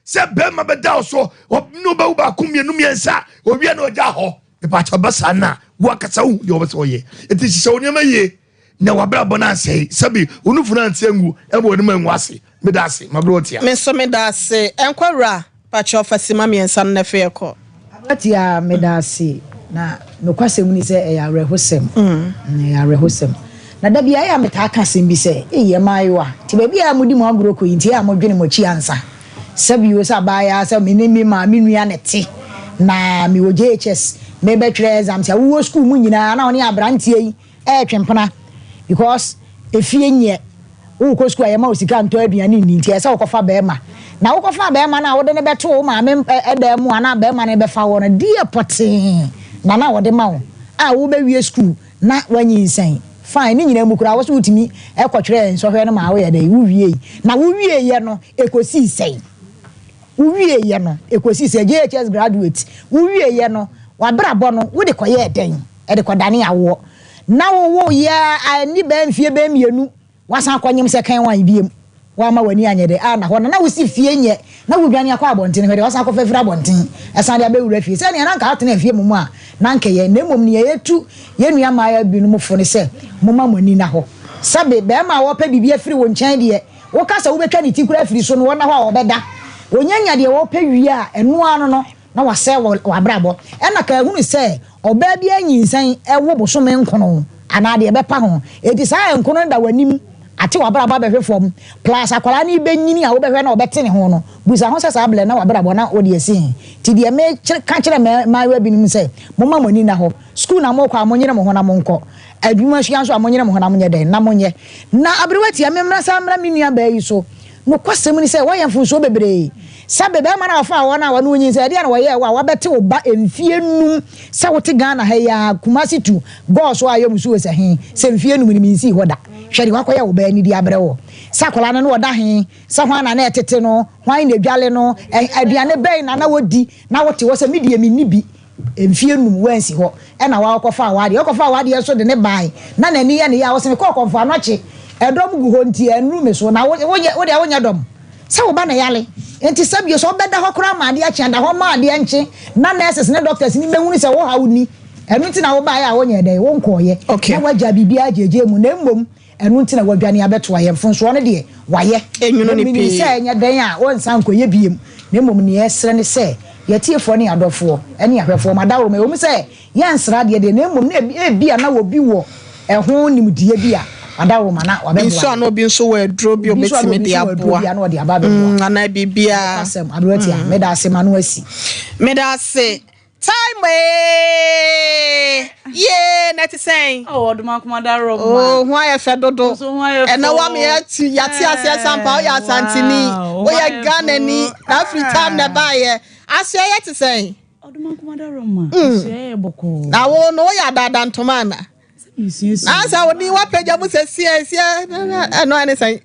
se bema beda so no ba uba kumienu miensa obia na ogya ho e pa cha basa na wakasa hu de obese oye eti sise onyema ye na wabra bona sei sabi unufuna ntiangu ebo ni manwase medase mabrotia me so medase enkwara pacha ofasima miensa na fe ekọ atia medase na mekwasem ni se e yarehosem yarehosem na da bia ya metaka sem bi se eye maiwa ti ba bia mudi mo agro ko yinti ya mo dwene mo chi ansa sabi wo sa ba ya sa me ne me ma me nua ne ti na me wo JHS me be tire exam tia wo school mu nyina na oni abrantie yi twempena because efie nye wo ko school ayema osika nto aduane ni ntia se wo kofa be ma na wo kofa be ma na wo de ne beto wo ma me eda mu ana be ma ne be fa wo no die potin na wo de ma wo a wo be wie school na wanyi nsan fine ni nyina mu kura wo so utimi ekotwere nso hwe no ma wo ye dey wo wie na wo wie ye no ekosi sei wo wie ye no ekosi sei JHS graduate wo wie ye no wa brabo no wo de koye eden e de kodane awo na wo ya ani ba mfie ba mienu wasan kwanyem se kan wan biem wa ma wani anyede na ho na wo si fie nye na wo dwane akwa abonten hwe de wasa akwa fafira abonten esan de abewura fie se ne na nka atena fie mu a na nka ye na mom ne ye tu ye nua ma ya bi no mu fo ne se moma mani na ho sabe be ma wo pa bibia firi wo nkyɛn de wo kasa wo betwa ne ti kura firi so no wo na ho a wo bɛda onyanya de wo pa wi a eno ano no na wase wo abrabo ɛna ka hunu se oba bi anyinsan ɛwo bosome nkono ana de be pa ho edi saa nkono da wanim ate wabrabo behwe fom plus akwala ni benyini a wo behwe na obete ne ho no busa ho se saa ble na wabrabo na wo de esi ti de me ka kire ma wa binim se moma mani na ho school na mo kwa amonyere mo ho na mo nko adwuma hia so amonyere mo ho na mo nye den na mo nye na abrewati amemra sa amra menua ba yi so no kwasem ni se wo yemfo so bebre sabe be ma na afa wo na wo no nyin se de na wo ye wa bete wo ba emfie num se wo te Ghana ha ya Kumasi tu boss wo ayom so se he se emfie num ni minsi hoda hwede wakoya wo ba ni di abre wo sakola no wo da he sa hwana na etete no hwan na dwale no aduane ben na wodi na wote wo se medie minni bi emfie num wansi ho e na wa kofa awade so de ne bai na nani ye ne ya wo se ko konfa no che edom gu ho nti enu me so na wo de wonya dom se wo ba na yale enti sabio so beda ho kra ma ade achi anda ho ma ade anchi na nurses ne doctors ni behunu se wo ha wuni enu nti na wo ba ya wo nya dai wo nkoye na waja bibia jeje mu na mmom enu nti na wadwane abeto aye mfonso no de waye enwuno ni pi se nya dan a wo nsan koye biem na mmom ne yesre ne se yetiefo ne adofo ene ahwefo madawo me wo mu se yensra de na mmom na bia na wo bi wo eho nimdie bia adawo mana wabɛboa nso na obi nso wɔ aduro bi obetimi de aboa ana bibia asɛm abroti a meda ase manu asi meda ase time ye na te sɛn oduma komada rom ho ayɛ fɛ dodo ɛna wa me yati ase Sompa o ya santini o ya Ghana ni Africa na ba ye ase yɛ te sɛn oduma komada rom ase yɛ boko na wo no ya dada ntoma na asa woni wa peja mu se sia no ane san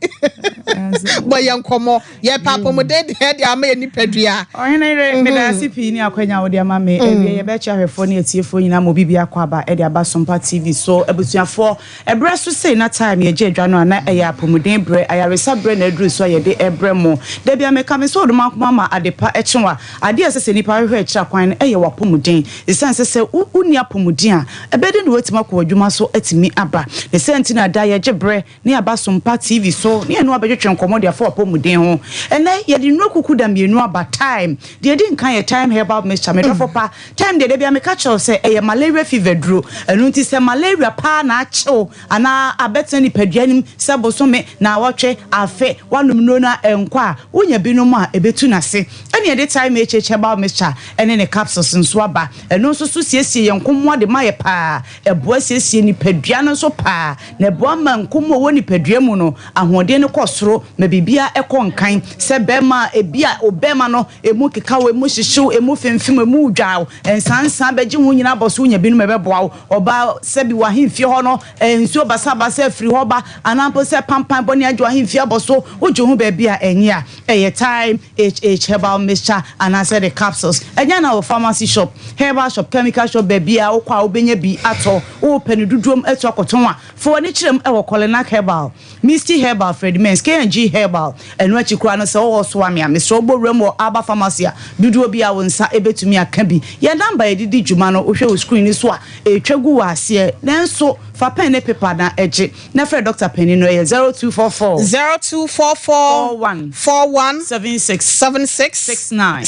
boy yankomo ye papa mu de ama ni padua ohene re me da sipi ni akwanya wo de ama me ye be cha hwefo ni atiefo nyina mo bibia kwa ba e de aba Sompa TV so ebusuafo ebre so sei na time ye je adwa no na e ya pomuden bre ayaresa bre na aduru so ye de ebre mo da bia me ka me so oduma akoma ma adepa e chenwa ade asese nipa hwe kira kwan e ye wa pomuden esanse se uni apomuden a ebede no wetima ko adwuma so atimi aba ne sentina da ye gebre ne aba Sompa TV so ne enu abedwetwe nkomo de afọ apomuden ho ene ye de no kuku da mienu aba time de di nkan ye time herbal mixture me dofo pa time de bia me ka chew se eye malaria fever duro enu nti se malaria pa na achew ana abeten ni paduanim se bosome na wotwe afe wanum no na enkwa wonya binom a ebetu na se ene de time herbal mixture ene ne capsules nso aba enu nso so siesie ye nkomo de maye pa eboa siesie ni padua no so pa na eboa ma nkomo wo ni padua mu no ahode ne kosoro ma bibia ekonkan se bema ebia obema no emu kekawe emu hihyew emu femfem emu dwaaw ensansan beji hu nyina boso nya binu mebeboa oba se bi wa hemfie ho no nsuo basa afiri ho ba anampo se pampan boni adwo hemfie boso ojo hu ba bia enye a eye time herbal mixture and I said the capsules enya na pharmacy shop herbal shop chemical shop ba bia wo kwa obenya bi ato wo penududum eto akoton a fo ni kirem e wo Kolenak herbal Misty herbal Fredmans KNG herbal enu achikura no se wo so ame ame so borem wo aba pharmacy a dudu bia wo nsa ebetumi aka bi ye number edidi djuma no ohwe wo screen ni so a etwagu wa ase nenso fa pen ne paper na eje na fre Dr. Penny no 0244 41 76 69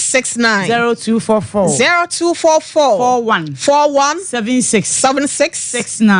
0244 41 76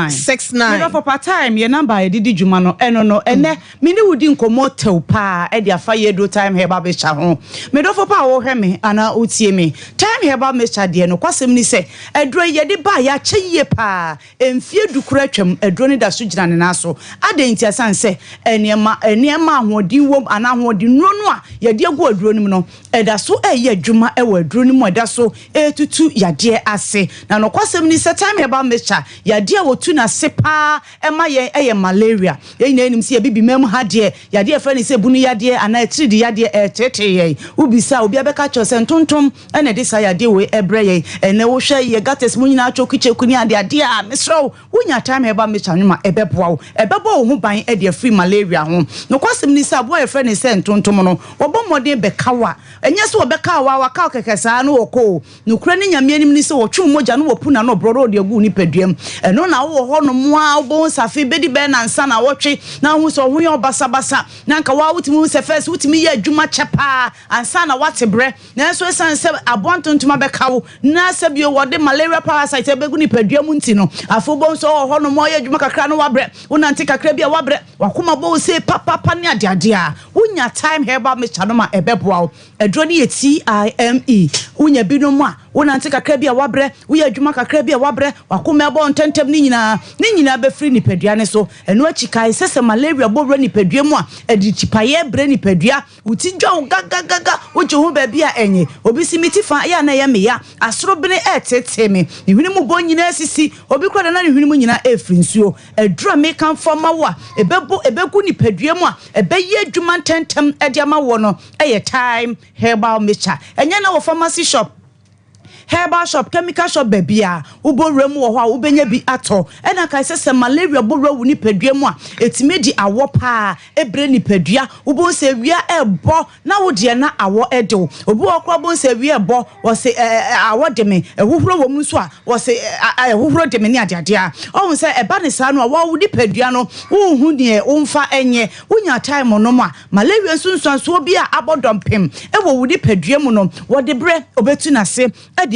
69 me for part time ye number edidi djuma no eno no ene me ni wudi nkomo tew pa e de afa ye do time herbal mixture ho me do for pa wo hwe me ana otie me time herbal mixture de no kwasem ni se edro ye de ba ya kyeye pa emfie dukura twam edro ni da so gina ne naso adenti asanse enema ahodi wom ana ahodi nunu a ye de agu edro ni no eda so eye adwuma e wa edro ni mo eda so etutu yade ase na no kwasem ni se time herbal mixture yade a wotu na se pa ema ye eye malaria ye enim se bibi mem ha de yade e fa ni se bunu yade ana etridi yade tete ye ubisa obi abeka cho se ntontom ene de sa yade we ebre ye ene wo hwe ye gates mu nyina acho kiche kuni ade a mesro wonya time herbal mixture no ma ebeboa wo ebebo wo ho ban e de free malaria ho no kwasem ni sa boy friend ni se ntontom no obo modern bekawa enye se obekawa wa ka kekesa no woko no kura ni nyame anim ni se wo twu moja no wopu na no broro de agu ni paduam eno na wo ho no mo a obo safi bedi be na nsa na wotwe na hu so ho ye obasabasa na nka wa wutimi se first wutimi ye adwuma chepa ansa na watebre na so san se abontontuma bekawo na se bio wo de malaria parasite ebegu ni paduam nti no afobo so ho no mo ye adwuma kakra no wabre wonante kakra bia wabre wakoma bo se papa ne ade a wonya time herbal mixture no ma ebeboa edro ni TIME wonya binom a wonante kakra bia wabre woya adwuma kakra bia wabre wakoma ebo ntentem ni nyina be free ni padua ne so eno achikai sese malaria bo ni padua mu a edi chipaye bre ni padua utidwa gaga woje ho ba bia enye obi simiti fa ya na ya me ya asoro bene etete me ni hwene mu bo nyina asisi obi kwada na ni hwene mu nyina efri nsuo edura me kan foma wa ebegu ni padua mu a ebeye adwuma ntentem edi ama wo no eye time herbal mixture enye na wo pharmacy shop herbal shop chemical shop bebia uborem wo ho a ubenya bi ato ena kai sese malaria borwa ni padua mu a etime di awo pa ebre ni padua ubon se wia ebo na wo de na awo edo obi okro bon se wia ebo wo se awo de me ehuhuro wo mu so a wo se ehuhuro de me ni ade a ohun se eba ne sa no wo di padua no wo hu de umfa enye wonya time no ma malaria sunsun so bi a abodompem ewo wo di padua mu no wo de bre obetu na se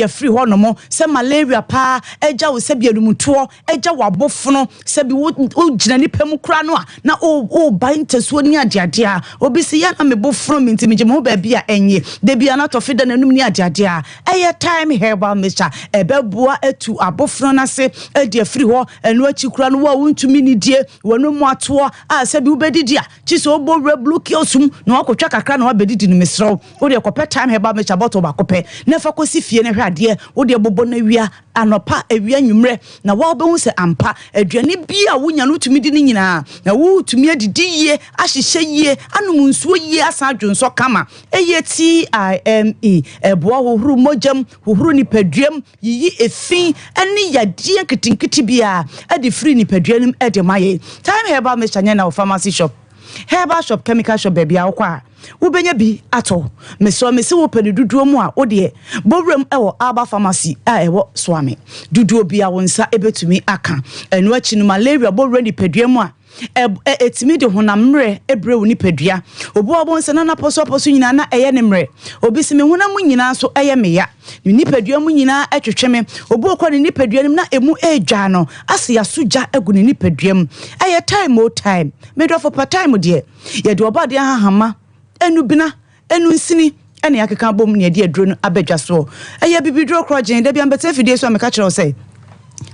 free ho no mo se malaria pa eja wo se biadumuto eja wabofono se bi wo gina ni pem kra no a na o baintesuo ni ade a obi se ya na mebofono mintimije mo ba bia enye de bia na tofida nanum ni ade a eye time herbal mixture ebeboa etu abofono na se e free ho enu achi kra no wa wontumi ni die wonu mu ato a se bi ubedidi a chi so obo rebluki osum na wakotwa kakra na wabedidi no mesro wo de kopɛ time herbal mixture bottle ba kopɛ na fa kosi fie ne hwa wo de bobo na wia anopa ewia nwumre na wo be hu se ampa aduane bia wonya no tumi di ni nyina na wo tumi adidi yie ahyehye yie anum nsuo yie asa adwonso kama eye TIME eboa hohuru mojam hohuru ni paduam yiyi efi ene yade kitinkiti bia ade free ni paduanum ade maye time herbal mixture nya na pharmacy shop herbal shop chemical shop bebia wo kwa ubenya bi ato meso wo peduduo mu a wo de bowrem ewo aba pharmacy a ewo swame duduo bia wonsa ebetumi aka enu achi no malaria bowre ni pedua mu a etimi de honamre ebre wo ni pedua obo obonsa na poso nyina na eye ne mre obi sime honam nyina so eye meya ni pedua mu nyina atwetweme obo okọ ni pedua nim na emu edwa no ase yasoja egu ni pedua mu eye time me do for part time de ye de oba de hahama enu bina enu nsini ene yakeka bom ne de aduro no abadwa so eye bibiduro krogen de bia mbete fidie so ameka kire o say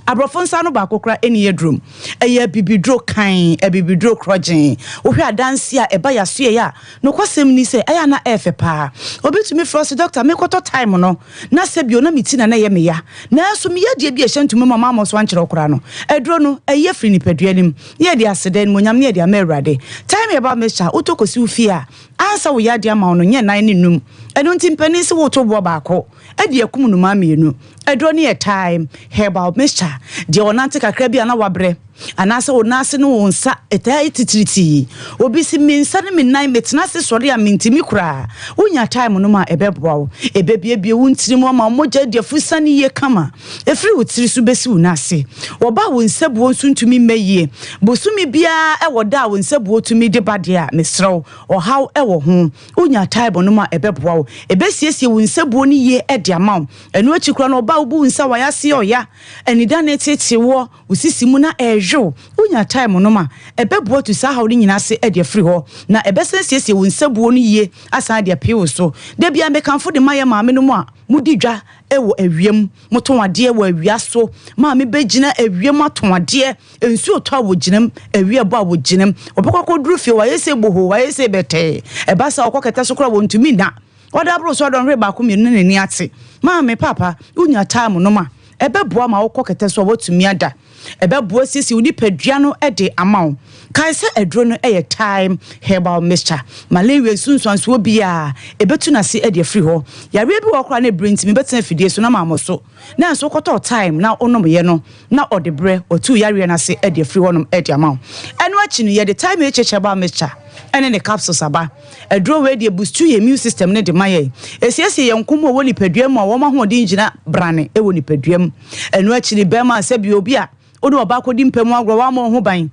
abrofo no ba kokra eni yedrum eye bibiduro kan bibiduro krogen wo hwe adanse a eba yaso ya no kwasem ni say aya na efe pa obetumi frost doctor me koto time no na sebio na mitina na ye me ya na so me ye bia hyentume mama mo so ankere okra no aduro no eye free ni paduanim ye de aseden monyam ne de amerade time eba mecha utokosi ufi a ansa wo ya de ama no nye nan ne num eno ntimpani se wo to bo baako ade akum no ma mienu aduro ne time herbal mixture de onante kakra bia na wabre anase onase no wonsa etai titiriti obi si minsa ne minan metena se sori a mintimi kura wonya time no ma ebeboa ebebie wontiri mo ma moja de afusani ye kama efri wotiri so besi wonase oba wonsabu wonsuntumi meyie bosumi bia ewoda wonsabu otumi de bade a mesrew ohaw ewo ho wonya time no ma ebeboa ebesiesie wonsabu ni ye ede amaw enu achikura no oba obu wonsa wayase oya enida na tetewo usisimu na unya time no ma ebebo to sa hawri nyina se e de free ho na ebesensiesie wonsabuo no yie asa de pie so de bia me kanfo de maye maame no mu a mudidwa ewo awiem motonwade ewo awia so maame begina awiem atonwade ensu oto a woginem awie bo a woginem obekoko duru fie wa yese boho wa yese bete ebasa okoketa so kra wontumi na oda bro so don hwe ba ko mienu ne ni ate maame papa unya time no ma ebeboa ma okoketa so wotumi ada ɛbɛboa sisi wo nipadua no de ama wo kan sɛ aduro no time herbal mixture malaria sunsuanso bia ebetu na se de afiri ho yare bi wo kora na brent me betena fidie so na maamo so na so kɔtɔ time na onom ye no na ɔde brɛ otu yare na se de afiri ho nom de ama wo ɛno achi no ye de time herbal mixture ene ne capsules aba aduro we de boost your immune system ne de maye esiesie ye nkomo wo nipadua mu a wo ma ho de ngina brane e wo nipadua mu ɛno achi ne bɛma sɛ bi obi a wo de oba kɔdi mpɛmu agro wa ma ho ban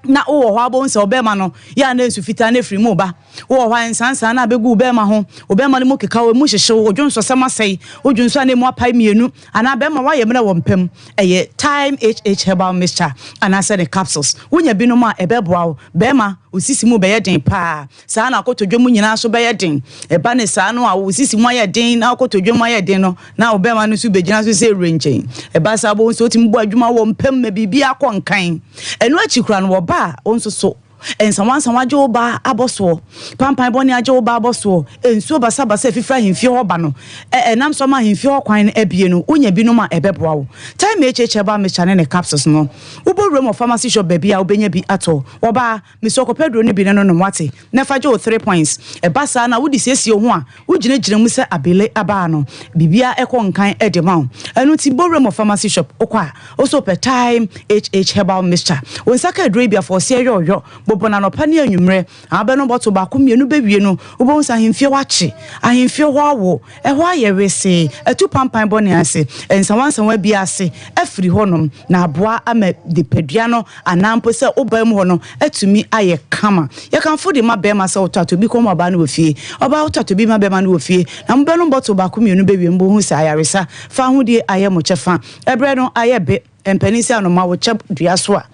na wo ho abon se obema no ya na ensu fita na free mu ba wo ho ansansa na begu obema ho obema no mu keka wo mu hyehye wo dwonso sama sei wo dwonso na mu apai mienu ana bema wa ye mena wo mpem eye time herbal mixture ana se the capsules wonya binom a ebeboa wo bema osisi mu beye den pa saa na akotodwom nyina so beye den eba ne saa no a osisi mu aye den na akotodwom aye den no na obema no so begina so se renchen eba saa bo so timu bo adwuma wo mpem me bibia konkan eno achikura no wo ba onso so ensawansawa jo ba aboso pampan boni ajo ba aboso ensuo basa fifra himfie ho ba no enam so ma himfie ho kwan abie no onya binom a ebeboa wo time ba me chane ne capsules no ubo room of pharmacy shop baby a obenya bi ato wo ba me so kopedro ne bi no no wate na fa jo 3 points basa na wodi siesie ho a wogina mu se abele aba no bibia nkan de ma wo enu ti bo room of pharmacy shop okwa also per time herbal mixture won saka dro bia for se yo bobona no pani anwumre abeno bottle ba ko mienu bewie no obo nsa ahemfie wache ahemfie ho awo ho ayewese atu pampan boni ase ensawansan bia ase afiri honom na aboa ama de padua no anampo se obam ho no atumi aye kama ye kan fo de ma be ma se otato bi ko mo ba no ofie oba otato bi ma be ma no ofie na mbeno bottle ba ko mienu bewie mbo hu sa ayaresa fa ho de aye mo chefa ebre no aye be empanisi anoma wo chep dua so a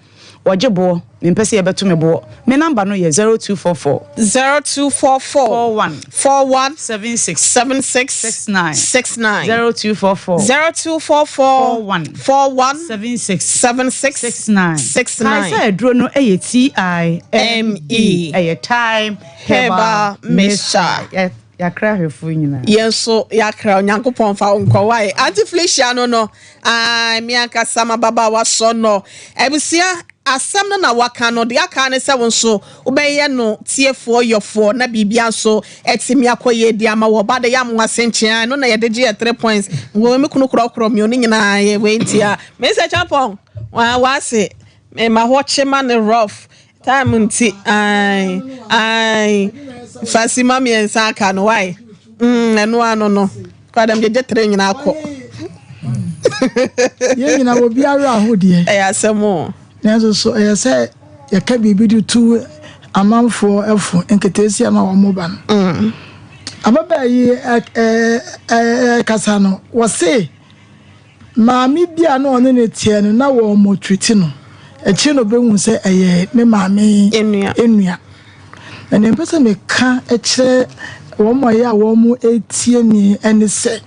wajebo mpese yebeto me bo me number no ye 0244 41 76 69 0244 41 76 69 I say dro no eye time herbal mixture yakra hefu nyina yenso yakra onyankopon fa onko wai antiflesia no mi anka sama baba wa so no ebusia asem no na waka no de aka ne se wonso ubeye no tiefo yofo na bibia so etimi akoye di ama wo ba de yam wasenchia no na ye de ge 3 points wo me kunu kro mi oni nyina ye we ntia me se champon wa se me ma ho chema ne rough time nti ai fasima mi ensa aka no why eno ano no kwadam je 3 nyina akọ ye nyina wo biara ahode asemo Nenzo so say ya ka bibi du tu amanfo efo enketesi na wo moban ababa yi kasa no wo se maami bia no one ne tie no na wo mo twiti no echi no behu se eye me maami enua na mpese me ka ekire wo mo ya wo mo etie ni ene se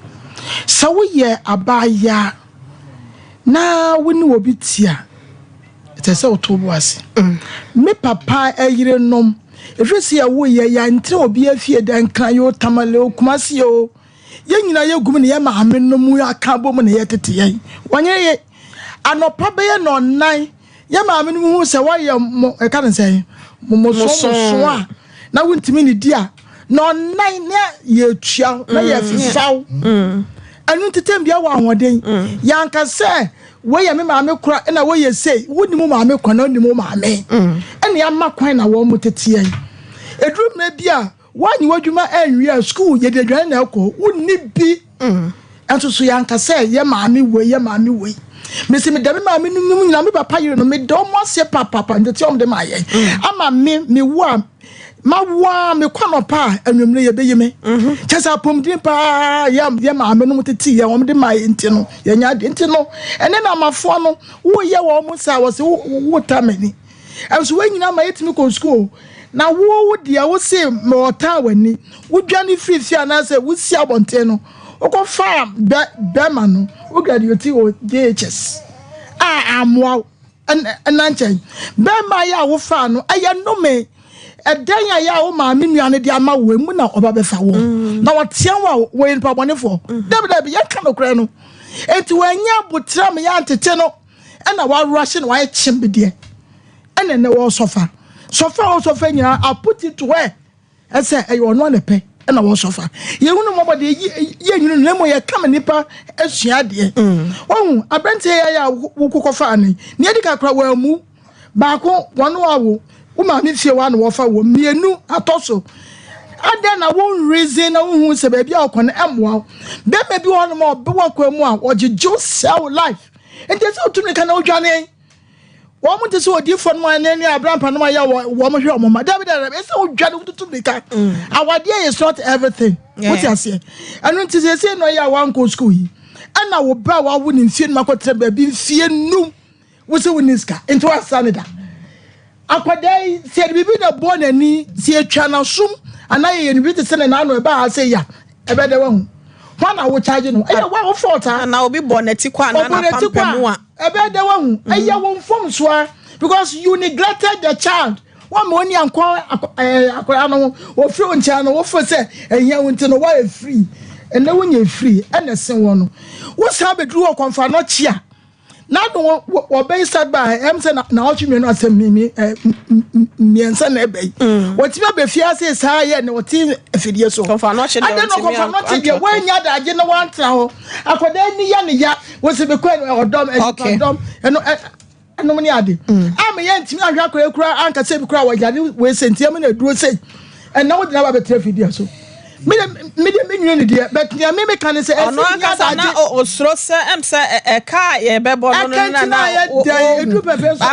wo ye abaya na woni wo bitia tese otobo ase me papa ayire nom efesi ya wo ye ya ntre obi afie dan kan yo tamale okumase yo ye nyina ye gum ne ye maame nom aka bom ne ye tete ye wonye ye anopa be ye no nan ye maame no hu se wa ye e ka ne se mo so a na wontimi ne dia no nan na ye tua na ye fisaw anu tetem bia wa ahoden yanka se we ya me maame kura na we ye say woni mu maame kwa na woni mu maame ene ya makwan na wo mu tetie edrum na bia wanyi wadwuma anwie school ye de dwan na ekọ woni bi enso so yanka say ye maame we me se me da me maame nu nyina me papa yire no me do mo se papa ndeti om de maye ama me wa mawa me kwano pa anwumre ye beyime chesa pomdin pa ye maame no teti ye wom de maye nti no ye nya de nti no ene na mafo no wo ye wo mo sa wo se wo tamani enso wanyina ma yetimi ko school na wo dia wo se me ota wani wo dwane free ana se wo si abonte no wo ko fa be ma no wo graduate o JHS amwa enanchen be ma ya wo fa no aya no me edanya ya wo ma menuane de ama wo mu na oba be fa wo na wotian wa wo yin pa bonefo dabi ye ka no kra no enti wanya botra me ya ntete no and I was rushing white chimney dear. And then there was sofa. Sofa also fenya, I put it to where I said, I want one pay. And I was sofa. You know about the you know you come nipa as she had dear. Oh, I bent here who cook fanny. Near the cacra well move. Back one hour. Woman, if you want to offer me a new atosso. And then I won't reason who say baby I can wow. Then maybe one more walk or you just sell life. And that's how to make an old Johnny. One want to so different one any Abraham Panama woman here, Mamma. David, it's all Johnny to make up. Our dear is not everything. What I say. And when to say no, ya one go school. And I will bow I wouldn't feel my baby fear no. What's the winniska into our Canada. Aquaday said we be the born and ni see a channel soon. And I invite the son and I know about say ya. I better one. One I will charge you. I want 4 and I will be born at Tiquan. I better one. I won't form swear because you neglected the child. One morning I'm calling or fluent channel or for say and you went to know why free. And no one you're free and the same one. What's how be drew or for not here? Now what based by Emerson now you not send me and son ebay. What you be fear says high and what team if it so for not I don't know for not to when you I didn't want now. I could any ya was a quite or dumb and dumb and no money adi. I'm a young team I cry uncle say cry what you we sent him do say and now never be video so. Me dear, but ya me can say no aka na osro se em se e ka ye bebo no na I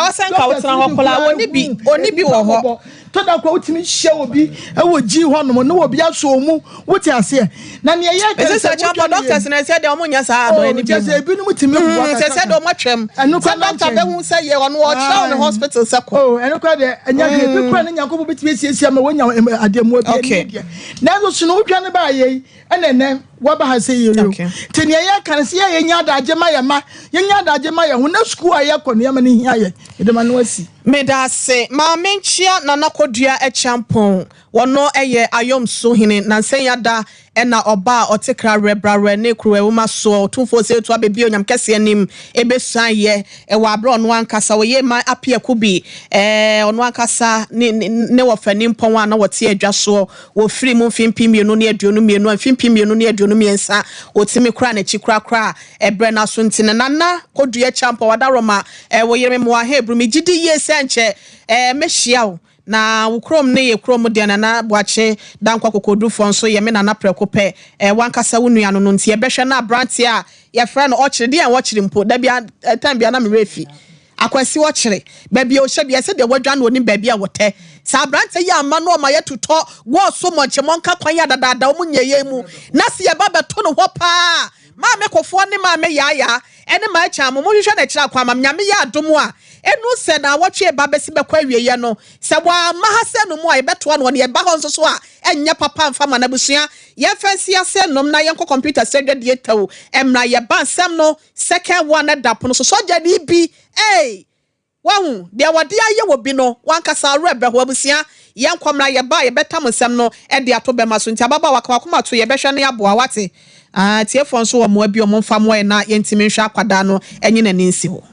was saying ka wotena hokola oni bi wo ho to da kwa utimi hye obi e wo ji ho no no obi aso mu wote ase na ne ye ka se champa doctors na se de omo nya sa do ani bi se bi no mutimi fu se se do mo twem se doctor be hu se ye ono o tra on hospital se ko oh eno kwa de anya bi kwa ne nyakobo bitimi siesia ma wonya ademu obi na so sunu udwane ba ye enene waba ha se yero te ne ye kan se ye nya adaje ma ye hu na school aye ko ne ma ne hia ye de ma no asi meda se ma menchia na nakodua e champon wono eye ayom so hene na nsenya ena oba otekra rebrare ne kruwe woma so tumfo se to abebi onyam kese anim ebesan ye e wa bro no ankasa wo ye ma apia kubi ono ankasa ne wo fani mpon wa na wote adwa so wo firi mu mfimpi mienu ne aduonu mienu mfimpi mienu ne aduonu miensa otimi kra na chikra ebre na so ntine nana kodua champon wadaroma wo yere me wa hebru mi gidi ye senche mehia na ukrom ne ye krom de na boache dankwa kokodu fonso ye me na preko pe wankasa wonu ano no ntie behwe na brantie a ye fra no ochire de an wochire mpo da bia time bia na me refi akwasi wochire ba bia o hye bia se de wadwa no ni ba bia wote sa brantie ya ama no ma ye tuto wo so moche monka kwan ya dada o munye ye mu na se ye ba beto no ho pa ma me kofo ne ma me yaya ene ma cha mo hwehwe na kira kwa ma nyame ya adomu a enu se na wotwe ba besi bekwa wieye no se wa ma ha se no mu a yebeto no ne ba ho nso so a enye papa mfa ma na busua ye fancy ase nom na ye nko computer sedwe de tawo emra ye ba nsem no second one dap no so soja ni bi wahu de wade aye wo bi no wankasa rebe ho busua ye nkomra ye ba ye betam nsem no e de ato be maso nti ababa wakoma to ye behwe ne aboa wate tie fonso wo mo abi o mo mfa mo e na ye ntimi hwa akwada no enye na ninsi ho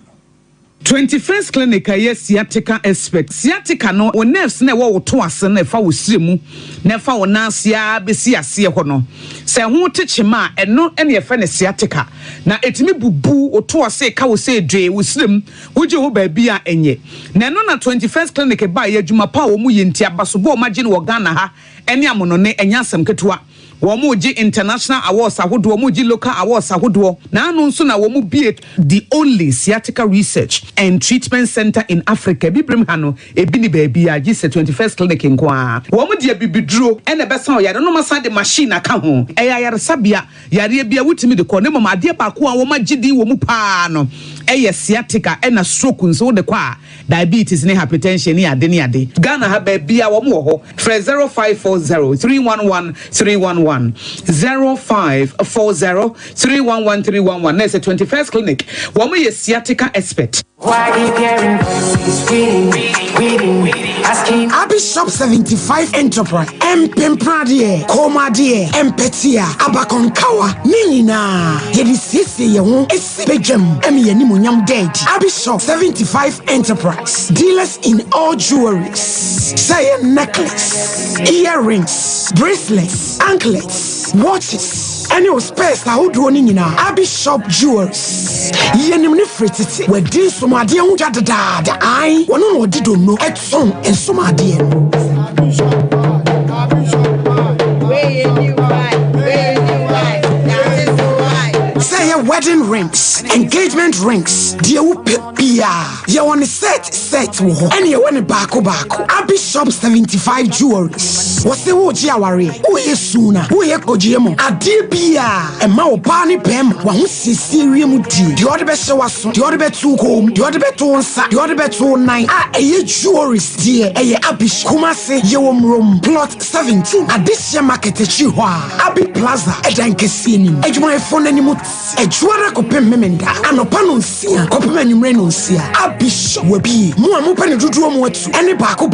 21st clinic aye sciatica expert sciatica no o nerves na wo to ase na fa wo siremu na fa wo nansia besi ase ho no se ho techema eno ene ye fa ne sciatica na etimi bubu o to ase ka wo se dwe wo sirem wo je ho ba bi a enye na eno na 21st clinic ba ye adwuma pa wo mu ye ntia baso bo magine wo Ghana ha ene amono ne enya asem ketewa Womuji international awards ahodo womuji local awards ahodo na anu nso na womu be the only sciatica research and treatment center in Africa bibrim hano ebini baby a gise 21st clinic nkwa womu dia bibidro ene besa o yare no masa de machine aka ho yare sabia yare bia wutimi de ko ne mama ade ba ko a womu gidi womu pa no sciatica ena stroke nso de kwa diabetes ne hypertension ne ade Ghana ha baby a womu ho 0540 311 311 311 0540 311 311. That's the 21st clinic. One way sciatica expert. Why keep hearing waiting, asking. Abby Shop 75 Enterprise, Mpempradie, Comadie, Empetia, Abaconkawa, Nina. Yedi Sisi Yawon, Esbejem, Emi Nimunyam Dead. Abby Shop 75 Enterprise, dealers in all jewelries, say necklace, earrings, bracelets, anklets, watches. Any space I would run in Abby Shop Jewels. Yenim fritity, where this some idea who did that. I one no did know at some and some idea. Say wedding rings, engagement rings, dear Pia. You want a set, and you want a bako. Abby Shop 75 Jewels. What's the word you are? Oh, yes, sooner. Oh, yeah, Kojimo. A dear Pia. And my Barney Pem, one Sicilian tea. The other best show us, the other bet 2 home, the other bet 2 on Sat, the other bet 2 on 9. Ah, a year jewelries, dear. A Abby Kumase, Yom Room, plot 17. At this year market, Chihuahua, Abby Plaza, a Dankasini, a my phone anymore. A Juara Copem Memenda, and a Panuncia, Copman Renuncia, Abby Shop will be more open to do more to any Baku.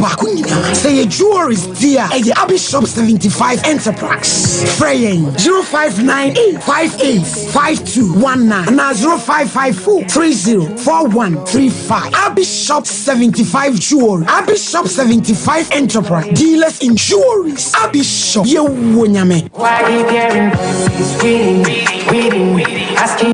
Say a jewelries, dear, a Abby Shop 75 Enterprise. Fraying 0598 585219 and 0554 304135. Abby Shop 75 Jewelry. Abby Shop 75 Enterprise. Dealers in jewelries. Abby Shop. You wonyame. Why keep hearing waiting, asking.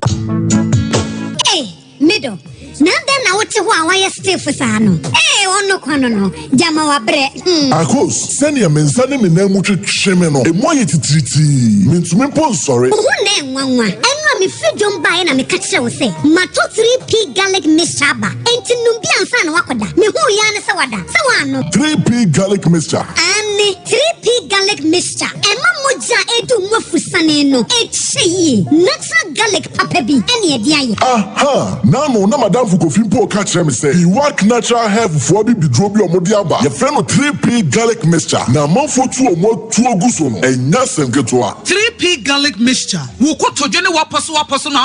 Hey, middle. Now then, I want to why stay for Sano. Hey, on no quano, Jama bread. Akos, send your men, send him in them with Shemeno, a moye to treaty. Means me pon sorry. Who name one? And me feed John by and me catch you say, Mato 3P garlic mixture, and to Numbian San Wakoda, me who yana sawada, Sawano. 3P garlic mixture. And 3P garlic mixture, and Mamuja edu mofusaneno, echi, natural garlic papebi, any idea. Aha, now no, Madame Fukofimpo catch them say, you work natural hair for be drobi or modiaba. Your friend of 3P garlic mixture. Now, Monfo 2 or more 2 Guson, and Nassam get to 3P garlic mixture. Who could to Jenny Waposo,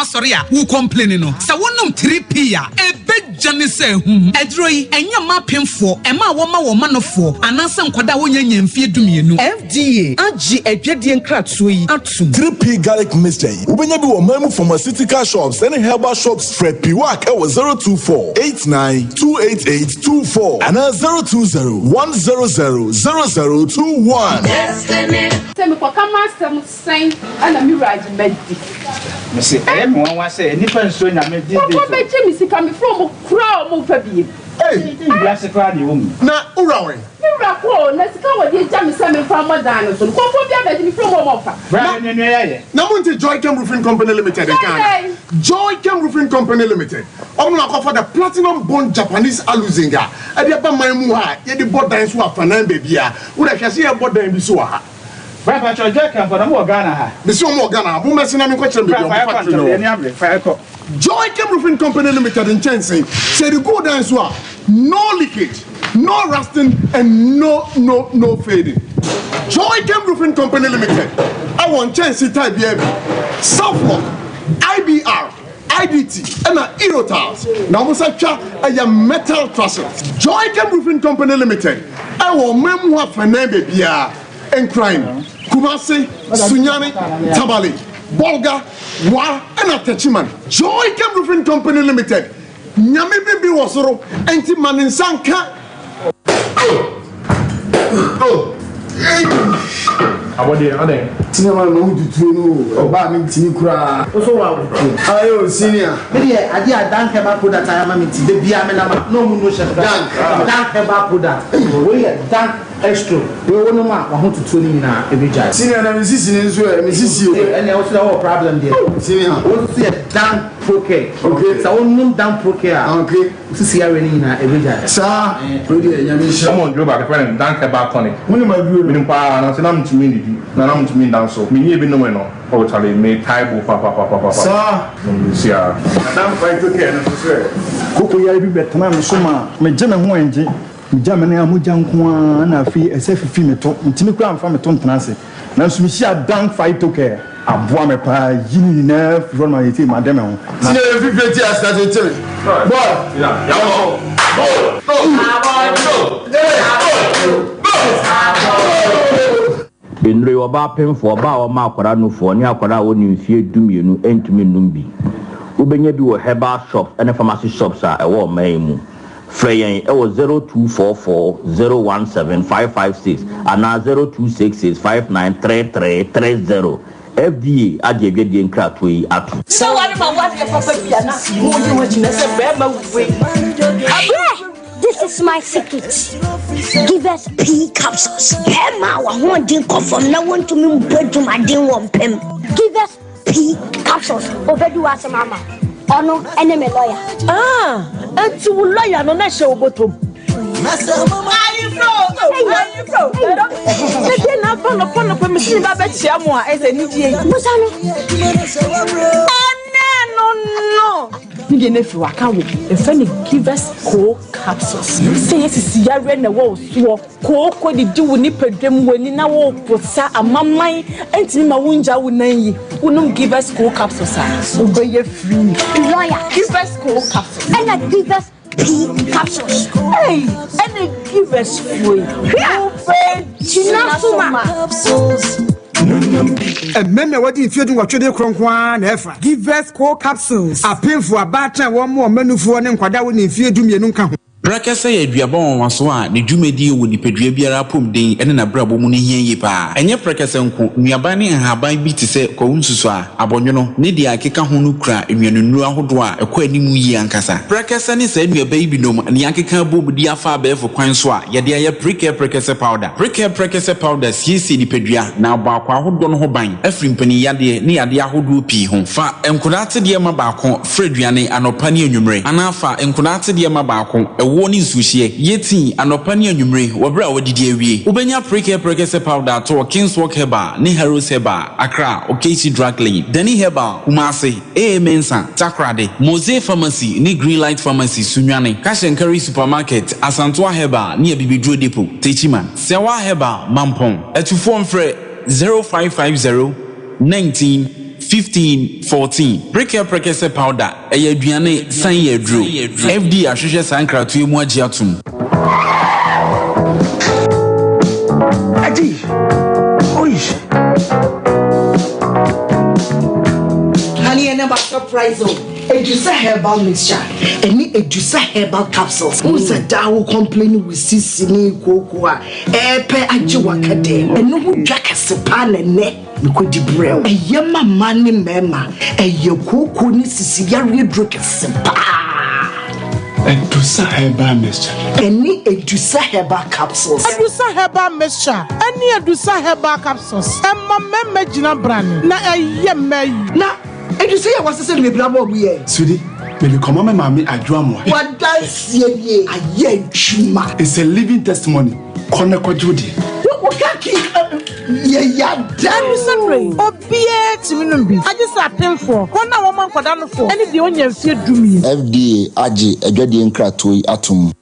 sorry, who complaining no. So one 3P, a big Johnny say, Edroy, and your mapping for, and my woman of 4, and Nassam Kodawan and fear to me, no. FDA, AG, a Jedian Kratsui, 3P garlic mixture. When you do a memo from a city car shops, any herbal shops, Fred Piwak, 024 89 28824 and 020 100 0021. Tell me for come master saying and a mirage meddi. Missy, everyone was saying, different story. I made this. What made Jimmy come from a crowd of Fabi? Hey, that's a crowd, you now, Urawe. Miracle, let's go with the Jammy Salmon from Madonna. So, what would you from Mofa? Now, Joy Cam Roofing Company Limited. Joy Cam Roofing Company Limited. I'm not offer the platinum bond Japanese aluzinga. And the Bamamuha, yet the board dance who are Fanan baby. Would I see a board dance be so hard? Papa Jack and for the Morgana. Monsieur Morgana, who messing up in question. Joy Cam Roofing Company Limited in Chelsea said the good dance were no leakage, no rusting, and no fading. Joy Cam Roofing Company Limited. I want Chelsea type BM, Southlock, IBR, IDT, and Erotiles. Now, I'm a metal trusses. Joy Cam Roofing Company Limited. I want memoir for Nebia and crime. Kumasi, Sunyani, Tabali, Bolga, Wa, and Atachiman. Joy Cam Roofing Company Limited. Nyame Bibi Wasoro, Anti Maninsanka. Abode ade Tinema no hututu no oba mi tini kura so wa hututu ayo senior me dey ade adanke ba product ayama me ti de bia me na no mu no chef danke ba product we dank extra we wono ma wa hututu ni na ebija senior na misisi ni nso e misisi o ene o say what problem there senior o say dank proke okay so wonum dank proke okay sisi ya we ni na ebija sa we dey nyame sha mo njo ba ke friend danke ba tonic woni ma duro mi pa na se na mtumi ni na na mtumi dan so mi ni ebi no no o chale me taibo pa sa sia na fight okay na so koko ya bi betana no so ma me je me ho enje me ja me na mo ja nko na afi ese fifi me to ntimi kura amfa me to ntana se nanso me sia dank fight okay aboa me pa yini na from my team madam ho sine 50 as that tell boy yeah Benre oba pemfo oba o ma akwara no fo ne akwara wo ni mfie dumienu entumi num bi ubenya bi wo herbal shops and pharmacy shops a ewo man mu freyen ewo 0244017556 ana 0266593330 FDA ajebe die nkrato yi atu so what about what the papa piana mo you want to say bema we this is my secret. Give us P capsules. Emma, I want to come from now on to me to my dear one pen. Give us P capsules. Over do us, Mama. Oh no, enemy lawyer. And to lawyer, no, not show bottom. Master, Mama, are you from? Then I found upon a permission about Shamoa as a new year. No. You nephew, I can't wait. If any give us cold capsules. Say yes, is Yara and the walls. Cold, what did you nip a dream when you now put a mamma and Tima Wunja would name you. Who don't give us cold capsules, so go you free. Lawyer, give us cold capsules. And I give us P capsules. Hey, and they give us free. Capsules. Remember what if you do what you do, Cronquan, give us cold capsules. A painful about one more menu for an inquiry if you do me no come. Brakasa ya duabon waso a ne dwumadi wo nipadua biara pom den ene na brabo mu ne hia yi pa enye brakasa nko nuaban ne nhaban bi te se kwunsusu a abonwono ne dia akeka ho no kura enwanunu ahodo a ekwa animu yi ankasa brakasa ne sa nuaban bi nom ne akeka bom di afa abefo kwan so a ye de ya brakasa powder brakasa powder siesi nipadua na abakwa ahodo no ho ban afrimpani yade ne yade ahodo pi ho fa enkodate de ma baako freduane anopa ne anwumre anafa enkodate de ma baako woni sushie yeti anopani anwumre wobra wodidi awie ubenya prekese powder to Kingswalk Herbal ni Heroes Herbal Accra Okesi Drug Lane Dani Herbal Kumasi Mensa Takrade Mose Pharmacy ni Greenlight Pharmacy Sunwane Kashenkari Supermarket Asantwa Herbal ni Abibidro Depot Techiman Sewa Herbal Mampong etufo mfre 0550 19 15-14 prekese powder eye aduane san ye dro FD ahwehwe sankratu emu agi atum Adi oish honey and surprise Edusa herbal mixture any Edusa herbal capsules uza dawo complain with sisini kokua epe ajiwakade eno hu dwakase pa ne Nikodi brew. Yama mani mema. Koko ni sisi yari droke sempa. Edusa herbal mixture. Any Edusa herbal capsules. Edusa herbal mixture. Any Edusa herbal capsules. Emma meme jina brand. Na meyi. Na Edusa ya wase se me brabo biye. Sudi, me le comment mama adwa mo. What does ye aye chuma. It's a living testimony. Kone kwajudi. Yeah, damn sorry. Obie timinumbi. I just attend for. Kona woman kwadano for. Any the onye fie dumi. FDA aji edwadi nkrato atum.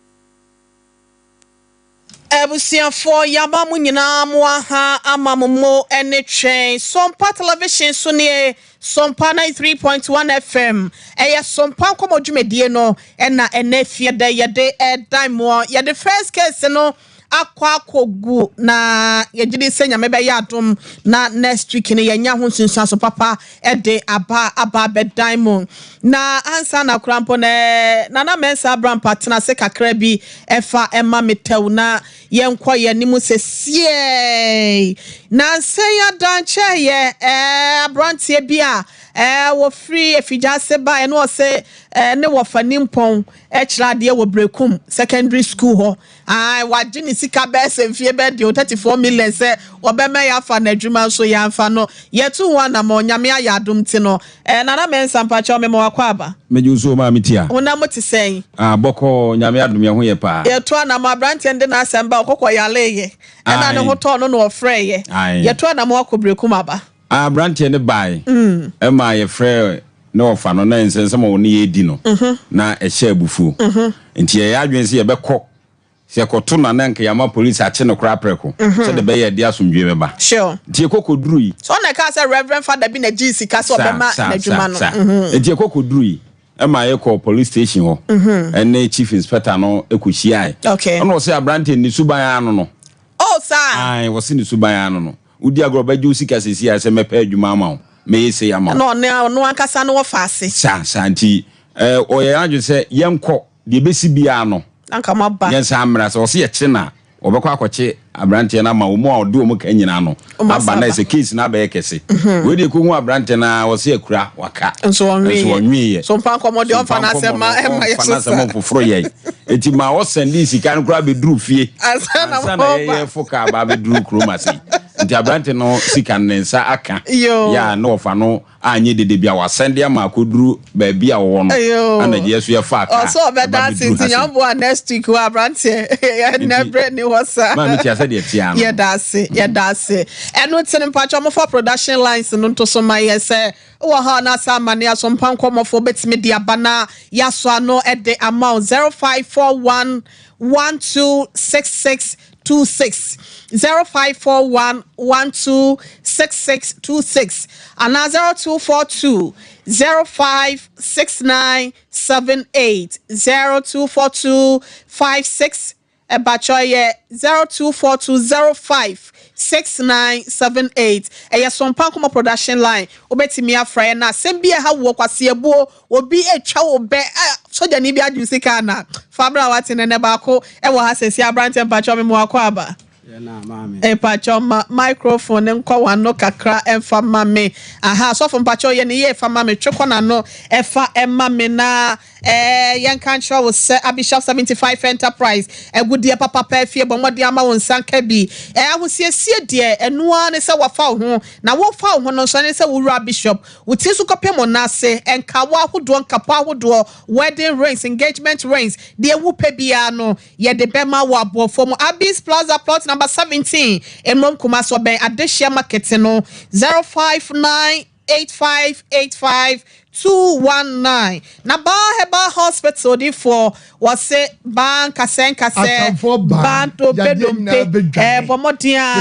Ebusiafo yabamu nyina mo aha amamumo ene twen Sompa television so ne Sompa 93.1 FM eya Sompa komodwumedie no ena ene fie da yede dan mo yede first case no akwakogu na yegidi senya mebe yadum na next week ni yenya ho nsunsuaso papa ede aba be diamond na ansa na krampo ne nana mensa abram partner se kakra bi efa ema metew na yenkwa yanimu sesie na se ya danche ye abrantie bia wo free efija se ba eno o se ne wo fanimpon kira de wo brekum secondary school ho wagini sika bese mfie be de 34 million se obema ya fa na adwuma so ya fa no yetu ho na ma onyame ayadum ti no nana mensa mpacha me ma wakwa aba mejuso ma mitia wona moti sen boko nyame adum ye ho ye pa yetu na ma brante ndi na asamba okokọ ya leye na ne hoto no no ofre ye yetu na ma wakobrekum aba brante ne bai ma ye frɛ no fa no na nsensem wo ne yedi no na ehye abufu nti ye adwen se ye bekɔ se koto na nanka yama police ache no kra preko so de be ye dia asomdwe beba sure die kokoduru yi so na ka say reverend father bi na GC ka so be ma na dwuma no die kokoduru yi e ma ye call police station ho ene chief inspector no ekohia okay ono se abrante ni suban ano no oh sir ai wo se ni suban ano no udi agroba ju sika sesi ya se mepa adwuma ama me yese ya ma no ankasa no wo faase sa nti oye anju se yenko de besi bia no anka maba yensa amra se wo se ye kye na obekwa akwache abrante na ma wo mu a odo mu ka nyina no aba na se case na ba yekese we de ko hu abrante na wo se akura waka so onwie so mpa komode on fa na se ma e ma yeso sa mo foforo ye eti ma wo send sika no kura be duru fie ansa na ye foka ba be duru kroma sei nti abrante no sika nensa aka ya no fa no anye dede bia wa send ya ma koduru ba bia wo no ana je yeso ye fa aka so be that since nyambo next week wa abrante ya never ni wasa ma mi tia se de tia no yeah that's it eno tin pacho mo for production lines no to so my say wo ha na sa mane aso mpanko mo for betime dia bana ya so ano at the amount 0541 126626 0541 126626 and 0242 056978 0242 56 Bachoye 0242056978 eya Sompa Nkoma production line obetimi afra na sembia ha wo kwase ebuo obi etwa wo be soja ni bi adusika na fabra watene ne ba ko e wo ha sesi abrante bacho me mo akwa aba na mami pacho microphone nkwa wano kakra emfa mame aha so from pacho ye ne ye fa mame twekwa na no efa emame na yan kan show wo se Abishop 75 enterprise egudie papa pa fie bomode ama won sanka bi ahosiesie de enua ne se wafa ho na wo fa ho no so ne se wo Bishop wuti su kopem na se enka wa hodo nkapa hodo wedding rings engagement rings de wo pa bia no ye de bema wo abofo mu Abis Plaza plot number 17 Emom Kumaso Ben Adeshia Market no 0598585 na ba heba hospital di for wase ban kasen ban to bedompe bomodia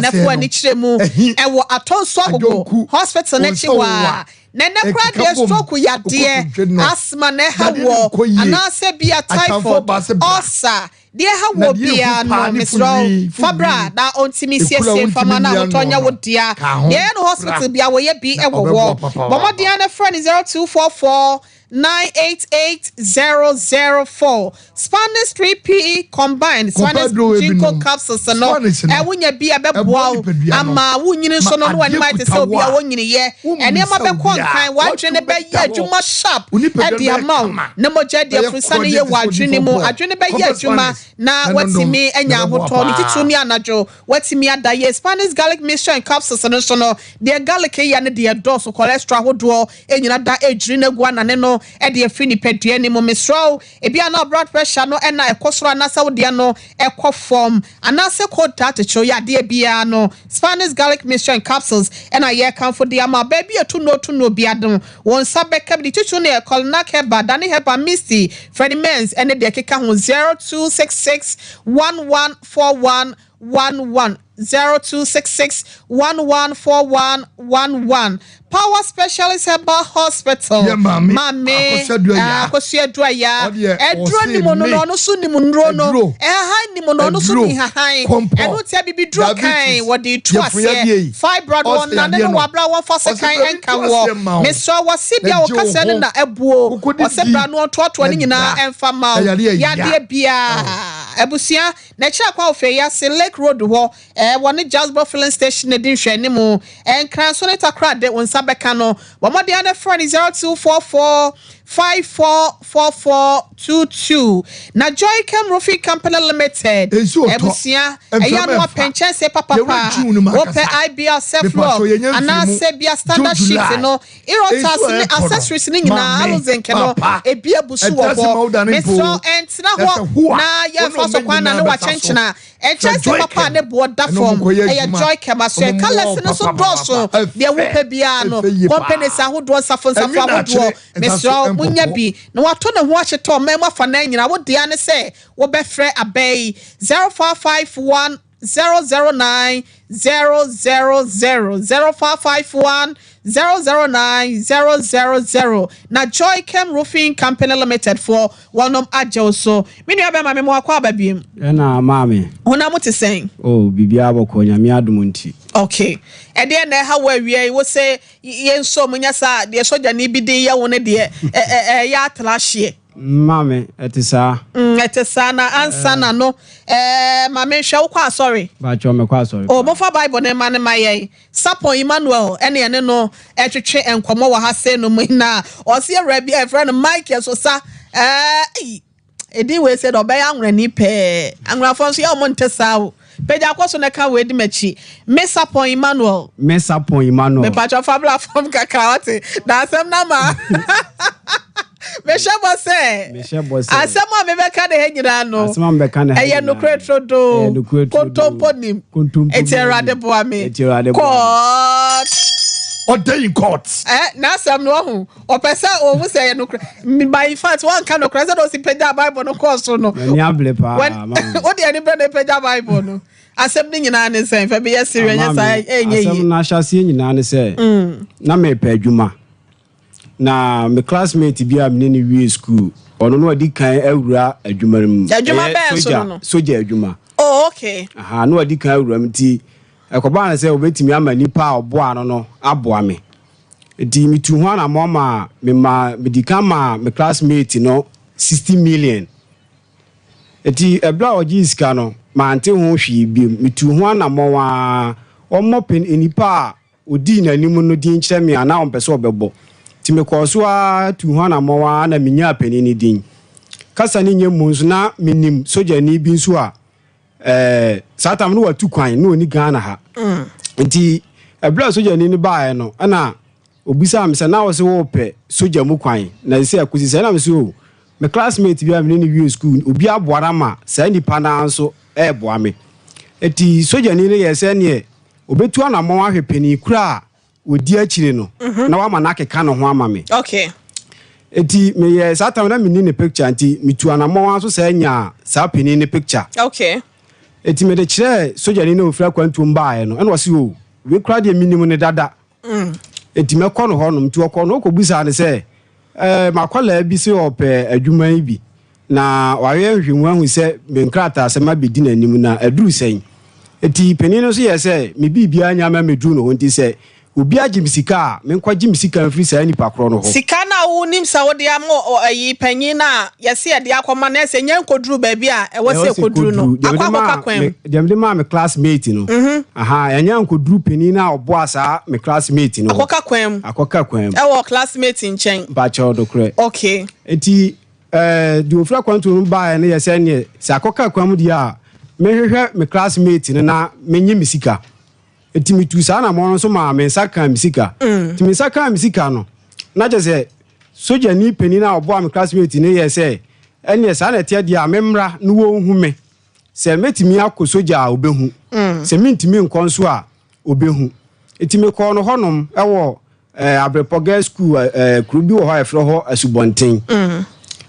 na fo ani kiremu e wo atonso agogo hospital na chiwa nene kra de stroke ya de asthma ne hawo anase bia typhoid ulcer dia hawo bia no misro fabra da ontimi siesie fama na otonya wo dia ye no hospital bia wo ye bi e wo bomodia na friend 0244 988004 Spanish 3PE combined Spanish Jinko capsules no wunya bia beboa ama wunyini so no wani might say obi a wonyini ye ene ma be konkan wadwene be ye adwuma sharp e di amount na moja di afrusa ne ye wadwene mu adwene be ye adwuma na watimi anya hoto ni titumi anajo watimi adaye Spanish garlic mixture and capsules no so no de garlic ya ne de dose cholesterol hodo enyina da ejiri na gua na ne no e de afini pedua ni mo misro e bia na blood pressure no e na ekosoro na sawodia no ekofom anase kota techo ya de bia no Spanish garlic mixture and capsules e na ye kan for de ama baby etu no bia don won sabeka bi tutu ne colnac heba dani heba misty Freddie Mens ene de keka ho 0266114111 0266114111 Power Specialist Herbal Hospital. Yeah, mami. Akosuadua ya. Edro ni mono no so ni munro no. Han ni mono no so ni han. Enu tia bibi dro kan wodi tuase. Fibroid one na ne wabra one for second enka wo. Meso wasibia wo kase ne na ebuo. Wasebra no to ni nyina emfa ma. Ya de bia. Ebusia na cha kwa ofe ya se Lake Road ho. Woni Jasper filling station ne din hwe ni mu. Enkran so ne takra de Sabekano, Bomodia na friend 0244 544422. Na Joy Cam Roofing Company Limited. Ebusia, Ayano pension se papa. Ope IBR Seflo, Anase Bia standard sheets no. Irotas accessories ni na aluzenke no. Ebia busu wo. Meso entina ho na ye faso kwana no wachenchina. chance papa ne boda form joy kema so colors no so broso de wo pa bia no companies ahodo safo ahodo mesro munya bi na wato ne ho ahyeto mema fa na nyina wo dia ne se wo be frɛ abay 0551 009 000 0551 009 na Joy Chem Roofing Company Limited for one ajo so mini abema me mo akwa ababiem na maame ona mo te sen oh bibia aboko nyame adumunti okay e de na ha wa wie wo se yenso munya sa de soja ni bi de ye wo ne de ya atlahye Mame, etisa. Etisa na ansa na no. Mame hwe wo kwa sorry. Ba cho me kwa sorry. Oh, mo fa Bible ne ma ne maye. Sapo Emmanuel ene no etwetwe enkomo wa ha se no mu na. O se rabi e friend Mike so sa edi we said obey anwra ni pe. Anwra fo so ya mo ntesa wo. Peja kwaso ne ka we di machi. Mesapo Emmanuel. Mesapo Emmanuel. Me pa cho fabula form kakawate. Na asem na ma. Meshabo se asema mebeka de henyira no asema mbeka na eye no kretrodo kontomponim etierade boame court ordain in court na asem no ho opesa o wu se eye no by fact one kind of crazy do si peda Bible no course no ni able pa o de ani brand peda Bible no asem ni nyina ne sen fa be ya serious nya enye yi asem na hyase nyina ne se na me pa adwuma na my classmate bi am ne wie school ono no adi kan awura adwumarim soja adwuma oh okay aha no adi kan awura mti ekoba na se obetimi ama nipa obo ano no aboa me di mitu ho na mama me di kan ma my classmate no 60 million eti ebla ojiska no ma ante ho hwi bi mitu ho na mowa omopen enipa odi na nimu no di nkyere me ana ompese obebo me kwoswa tu hwana mowa na minya penini din kasa ni nyemu nso na minim soja ni bi nso a satam no watu kwan no ni Ghana ha nti ebla soja ni baaye no ana obisa am se na wo se wo pe soja mu kwan na se akusi se na me so me classmate bi am ni wi school obi aboara ma sa ni pana nso boa me eti soja ni ye se ne obetu ana mowa hwepeni kura odi akire no na wa ma na keka no ho ama me okay eti me ye satam na mini ne picture nti mitu anamon aso sa nya sa peni ne picture okay eti me de kire soja ni na ofira kwantu mbaaye no ena wase o we kra de minimum ne dada eti me kɔ no ho no mtu okɔ no okobusa ne se makwala bi se ope adwuma yi bi na waye hwenwu ahu se me nkrata se ma bedi na nim na aduru sen eti peni no so ye se me bibia nya ma meduru no ho nti se obi agye misika me nkwaji misika mfiri sa nipa kro no ho sika na wo nim sa wo de amo ayi panyin na yese ye de akoma na ese nyen koduru ba bia e wo se koduru no akwa kwam dem de ma me classmate no aha enya nkoduru panyin na obo asa me classmate no akwa kwam e wo classmate nchen ba cha odokre okay eti di ofra kwantu ba na yese ne sa akwa kwam dia me hwehwe me classmate na menye misika etimi tu sa na mo so ma me saka misika timi saka misika no na je se soja ni peni na obo am classmate ni ye se ene sa na tie dia memra no wo hu me se metimi akosoja obehu se mintimi nkonso a obehu etimi ko no honom ewo Abrepoga school krubi wo ha efro ho asubonten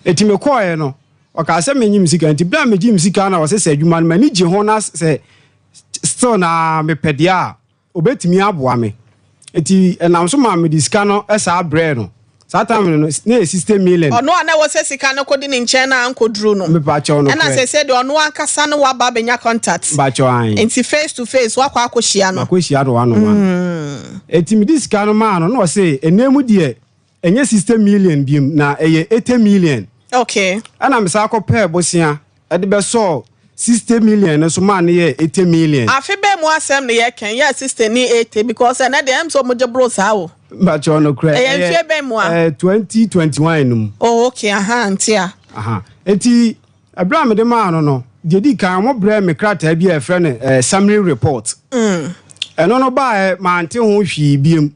etimi ko ye no o ka se menyi misika nti bla meji misika na wo se adwuma no mani je ho na se still na me pedia obetimi aboa me eti enam so ma me diska no esa bre no satam no na system million ono ana wo se sika no kodi ni nche na ankoduru no me pa cho no na se de ono ankasa no wa ba benya contact ba cho an enti face to face wa kwa akohia no wano eti me diska no ma no se enemu de enye system million biem na eye 80 million okay ana me sa akopɛ bosia e de be so 60 million so man ye 80 million afi be mu asem ne ye ken ya 60 ni 80 because na dem so mo je bro sa wo ba cho no kra e ye be mu 2021 num oh okay aha ntia aha eti abraham de man no dedi kan mo bre me krata bi e fre ne summary report eno no ba ma ante ho hwi biem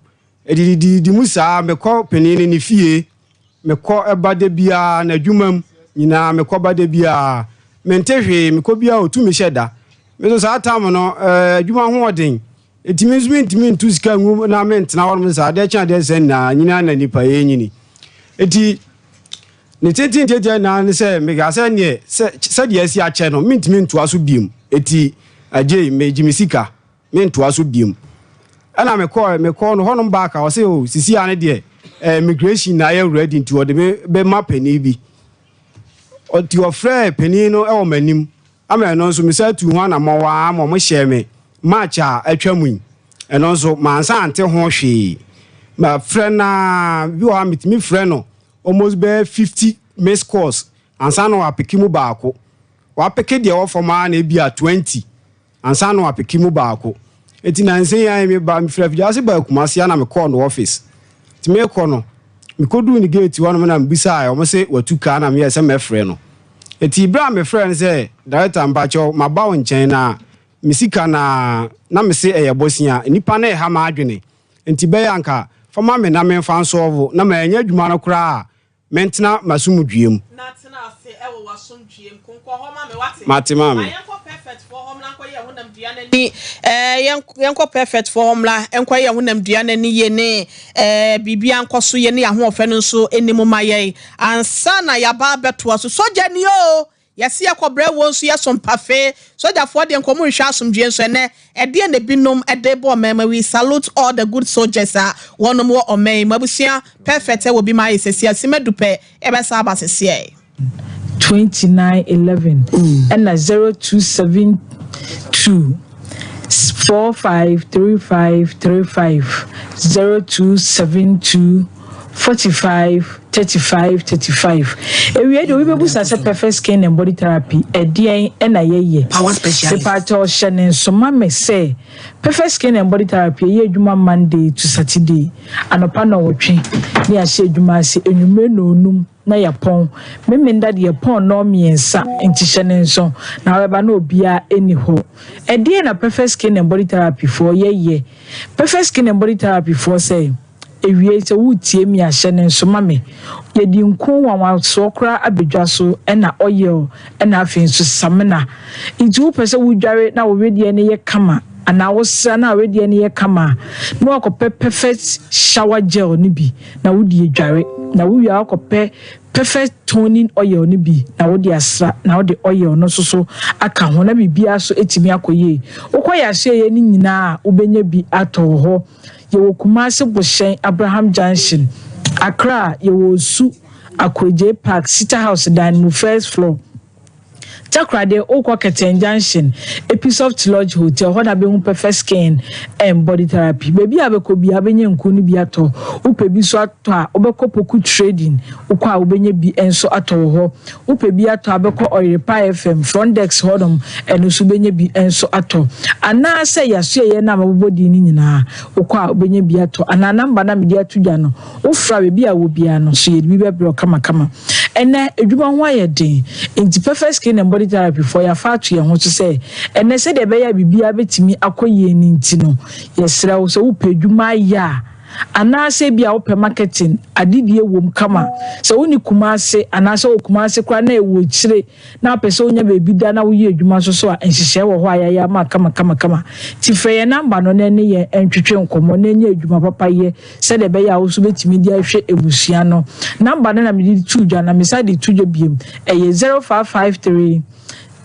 edidi musa me ko penini ni fie me ko ebade bia na adwumam nyina me ko bade bia mentehwe me ko bia otu me sheda me so sa time no adwuma ho odin etimi ntimi ntu sika ngu na ment na won sa de cha de sen na nyina na nipa ye nyini eti ne tintin na ne se me ga se ne se de asi a che no ntimi ntu aso biem eti agye me jimisika me ntu aso biem ana me call no hono back o se o sisi ane de immigration na ye ready nti o de be mapani bi o ti o frɛ pani no e o manim ama no nso me sa tu ho na mowa mo hye me match a atwamu eno nso mansa ante ho hwe ma frɛ na bi o amitimi frɛ no almost be 50 miss calls ansa no apikimu baako wa peke de o forma na bi a 20 ansa no apikimu baako eti na nse ya me ba me frɛ fija se ba kumase ya na me call no office ti me call no me kodu ni gate wa no na mbisa a o se watuka na me ya se me frɛ no eti bra me frɛ no se director mbacho maba wo nkyɛn na misika na me se bosia nipa na ha ma adwene enti be yanka fama me na me fan solve na ma anya adwuma no kra mentena masumudwiem na tena ase wo wasumdwiem konko ho ma me wate matima me yenko perfect for home na ko ye honam dua na ni yenko perfect for home la enko ye honam dua na ni ye ne bibia nkoso ye ne ya ho ofe no so enimu maye ansa na ya ba beto so soja ni o yesi akobre wonso ye Sompa fe soja for de nkomo hwa asomdwe nso ne ede na binom ede bo mema we salute all the good soldiers wonom wo omei mabusia perfect will be my sesia simedupe ebe sa abasese 2911 and 0272 453535 0272 453535 ewie do we be busa se perfect skin and body therapy edien na yeye power specialist sepato shene soma me say perfect skin and body therapy ye adwuma Monday to Saturday anopa na wotwe ne a she adwuma se enwume no onum na yapon memenda de yapon no miensa enti shene nso na weba na obia eni ho edien na perfect skin and body therapy for yeye perfect skin and body therapy for say ewie se wutie mi ahye ne nso mame yedi nko wanwa so kra abedwa so na oil na afin so samena intu pese wudware na wo wedie ne ye kama ana wosa na wedie ne ye kama no akopɛ perfect shower gel ni bi na wodi edware na wo wia akopɛ perfect toning oil ni bi na wodi asra na wodi oil no so aka ho na bibia so etimi akoye ukoya hye ye ni nyina ubenya bi ato ho yewo Kumasi Boshen Abraham Junction Accra yewo Su Akweje Park City House dining first floor Takrade Okwa Keten Junction Episoft Lodge Hotel hoda be perfect skin and body therapy baby abeko bi abenye nku ni bi ato upe bi so ato a obeko poku trading ukwa obenye bi enso ato ho upe bi ato abeko oil pa FM Frontex hodom eno so benye bi enso ato ana se yaso ye na mabodi ni nyina ukwa obenye bi ato ana namba na media tudwa no ufra bebi a wo bia no so ye bi bebro kama ene edwuma ho ayede enti perfect skin and body therapy for your factory ho to say ene se de be ya bibia betimi akoye ni nti no yesra wo so wo pedwuma ya ana se bia wo pe marketing adidie wom kama se woni Kumase ana se wo Kumase kwa na ewo chire na pese onya bebi da na wo ye edwuma so a enhihye wo ho ayaya ma kama ti fe ye namba no na ne ye entwetwe nkomo na nya edwuma papa ye se de be ya wo so betimi dia hwe ebusua no namba na me di tudwa na me side tudwa biem eye 0553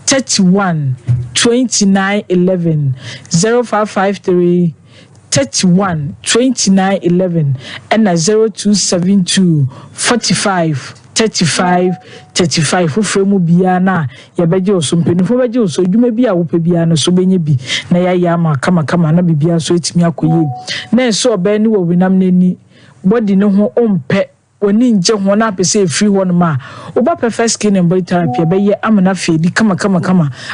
31 29 11 0553 31 29 11 and 0272 45 35 35 fremu bia na ya beje osompenifo beje oso dwuma bia wo pe bia no so benye bi na ya ya ma kama na bibia so etimi akoye na eso oba ni wo winam nani body ne ho ompe woni nje ho na pese free ho no ma oba perfect skin and body therapy be ye amana fedi kama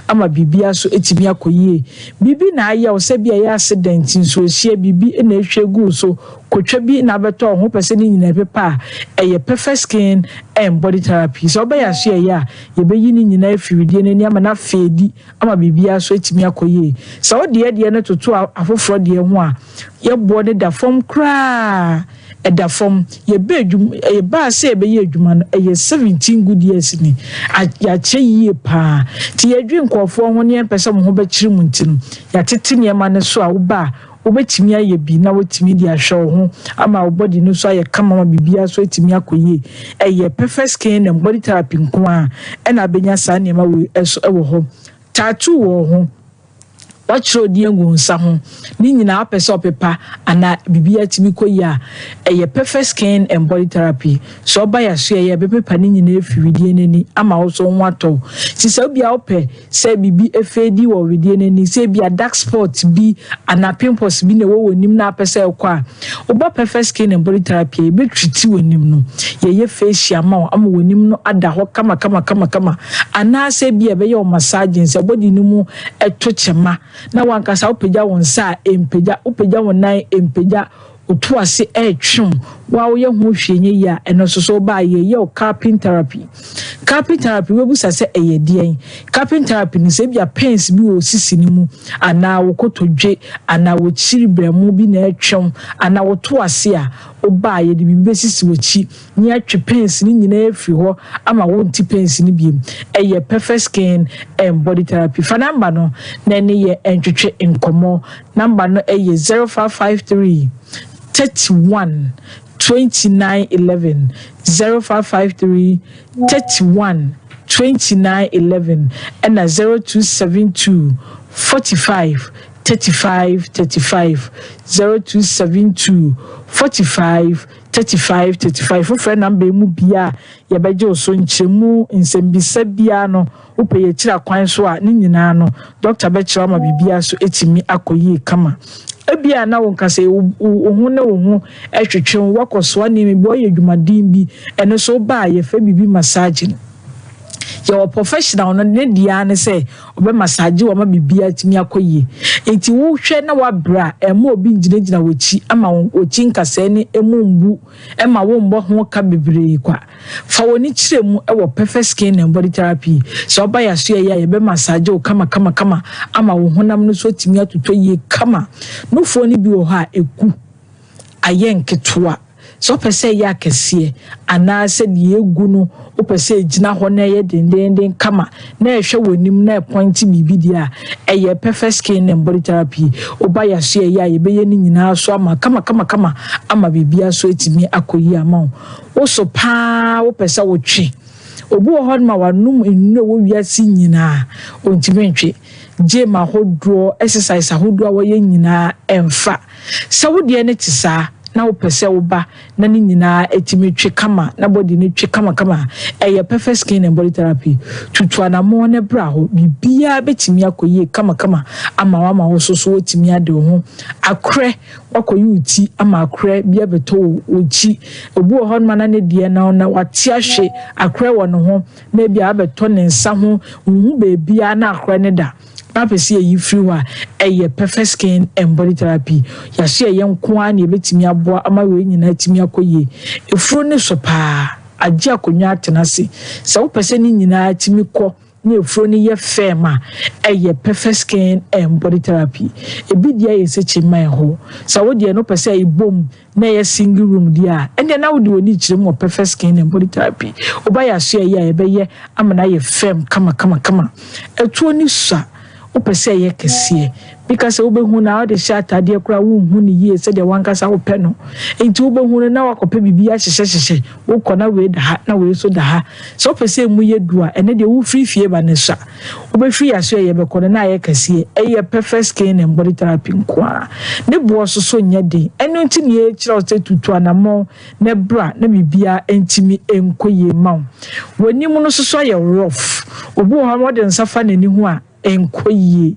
ama bibia so etimi akoye bibi na aya o se bia ya accident so hie bibi na ehwe gu so kotwa bi na beto ho pese ni nyina pepa eye perfect skin and body therapy so oba ya so ya ye be yi ni nyina afidie na ni amana fedi ama bibia so etimi akoye so de no toto afoforo de ho a ye bo ne da form kra ɛda fam ye be ba se be ye adwuma no ɛyɛ 17 good years ni ya che yie pa ti ye dwi nkofo ho ne pese mo ho be kiri mu ntino ya tete ne ma ne so a wo ba obetimi aye bi na wotimi di ahwe ho ama wo body no so aye kama ma bibia so etimi akoye eye perfect skin and body therapy nko a na benya sa ne ma we eso ewo ho tattoo wo ho wachiro di engu nsa ho ni nyina apese opepa ana bibia timi koya eye perfect skin and body therapy so ba ya so eye bepepa ni nyina efiwidie nani ama wo so nwato ti se bia ope se bibi efedi wo widie nani se bia dark spot bi ana pimples bi ne wo wonim na apese ekwa oba perfect skin and body therapy be treat wonim no ye facial ama wonim no ada ho kama ana se bia be ye o massage se body ni mu eto chema na wankasa upegya wonsa empegya upegya wonan empegya otuase etwum wa wo ye ho hwenye ya eno soso ba ye o carpet therapy we busa se eyedien carpet therapy ni se bia pains bi wo sisi ni mu ana wo kotodwe ana wo chiri bremu bi na etwum ana wo toase a oba ye de bi sisi wo chi ni atwe pains ni nyina efi ho ama wo nti pains ni bi eye perfect skin and body therapy fa number no na ne ye entwetwe nkomo number no eye 0553 31 29 11 0553 31 29 11 and 0272 45 35 35 0272 45 35 35 for friend number mu bia ye beje oso nchemu nsembisa bia no upe ye kira kwan so a ni nyina no doctor be kira ma bibia so etimi akoyi kama ebia na won kase ohun na ohun etwetwe wakoso ani mi bo ye dwumadin bi ene so ba ye fa bibi massage your professional no ne dia ne say obe massage wo ma bibia timi akoyi enti wo hwe na wa bra ema obi njinagina wochi ama ochi nkase ne emumbu ema wo mbo ho ka bebre kwa fa woni kiremu ewo perfect skin and body therapy so oba ya so ya ye be massage wo kama ama wo honam no so timi atoto ye kama no fo ni bi wo ha eku ayenketoa so pese ya kese ana se de egu no o pese gina ho na ye dendenden kama na ehwe wonim na point bibi dia eye perfect skin and body therapy oba ya so ya ye be ye ni nyina so ama kama ama bibia so etimi akoyi ama wo so pa wo pese wo twe obu ho ma wanum enu wo wiase nyina ontimi ntwe je ma hodro exercise hodro wo ye nyina emfa se wo de ne tisa na upese uba na ni nyina etimi twe kama na body ni twe kama eye perfect skin and body therapy tutu anamo ne bra ho bibia betimi akoyi kama ama wama ho so otimi ade ho akre wakoyi uti ama akre bia beto ochi obu ho ma na ne die na wate ahwe akre wo no ho na bia beto ne nsa ho hu bebia na akre ne da Papa yi free wa eye perfect skin and body therapy ya so ye nko a na ebetimi aboa ama we nyina timi akoye efuro ne so pa agi akonwa atenase se wo pese ni nyina timi ko na efuro ne ye fema eye perfect skin and body therapy ebi dia ye se chima ho se wo dia no pese ibom na ye single room dia ende na wo di oni kirem wo perfect skin and body therapy oba ya so ye be ye amana ye fem kama etu oni sa upese ye kese because obehu na o de shata de kura wo hu ni ye se de wankasa wo pe no enti obehu na wakope bibia hyehye wo kona we da ha na we so da ha so pese mu ye dua ene de wo free fie ba ne sha obefi aso ye be kona na ye kese eye perfect skin and body therapy kwa ne bo so nya de eno nti ne ye kira o se tutu anamo ne bra na bibia entimi enkoye ma woni mu no so ye rough obu ho mo de nsafa nani hu a enkoye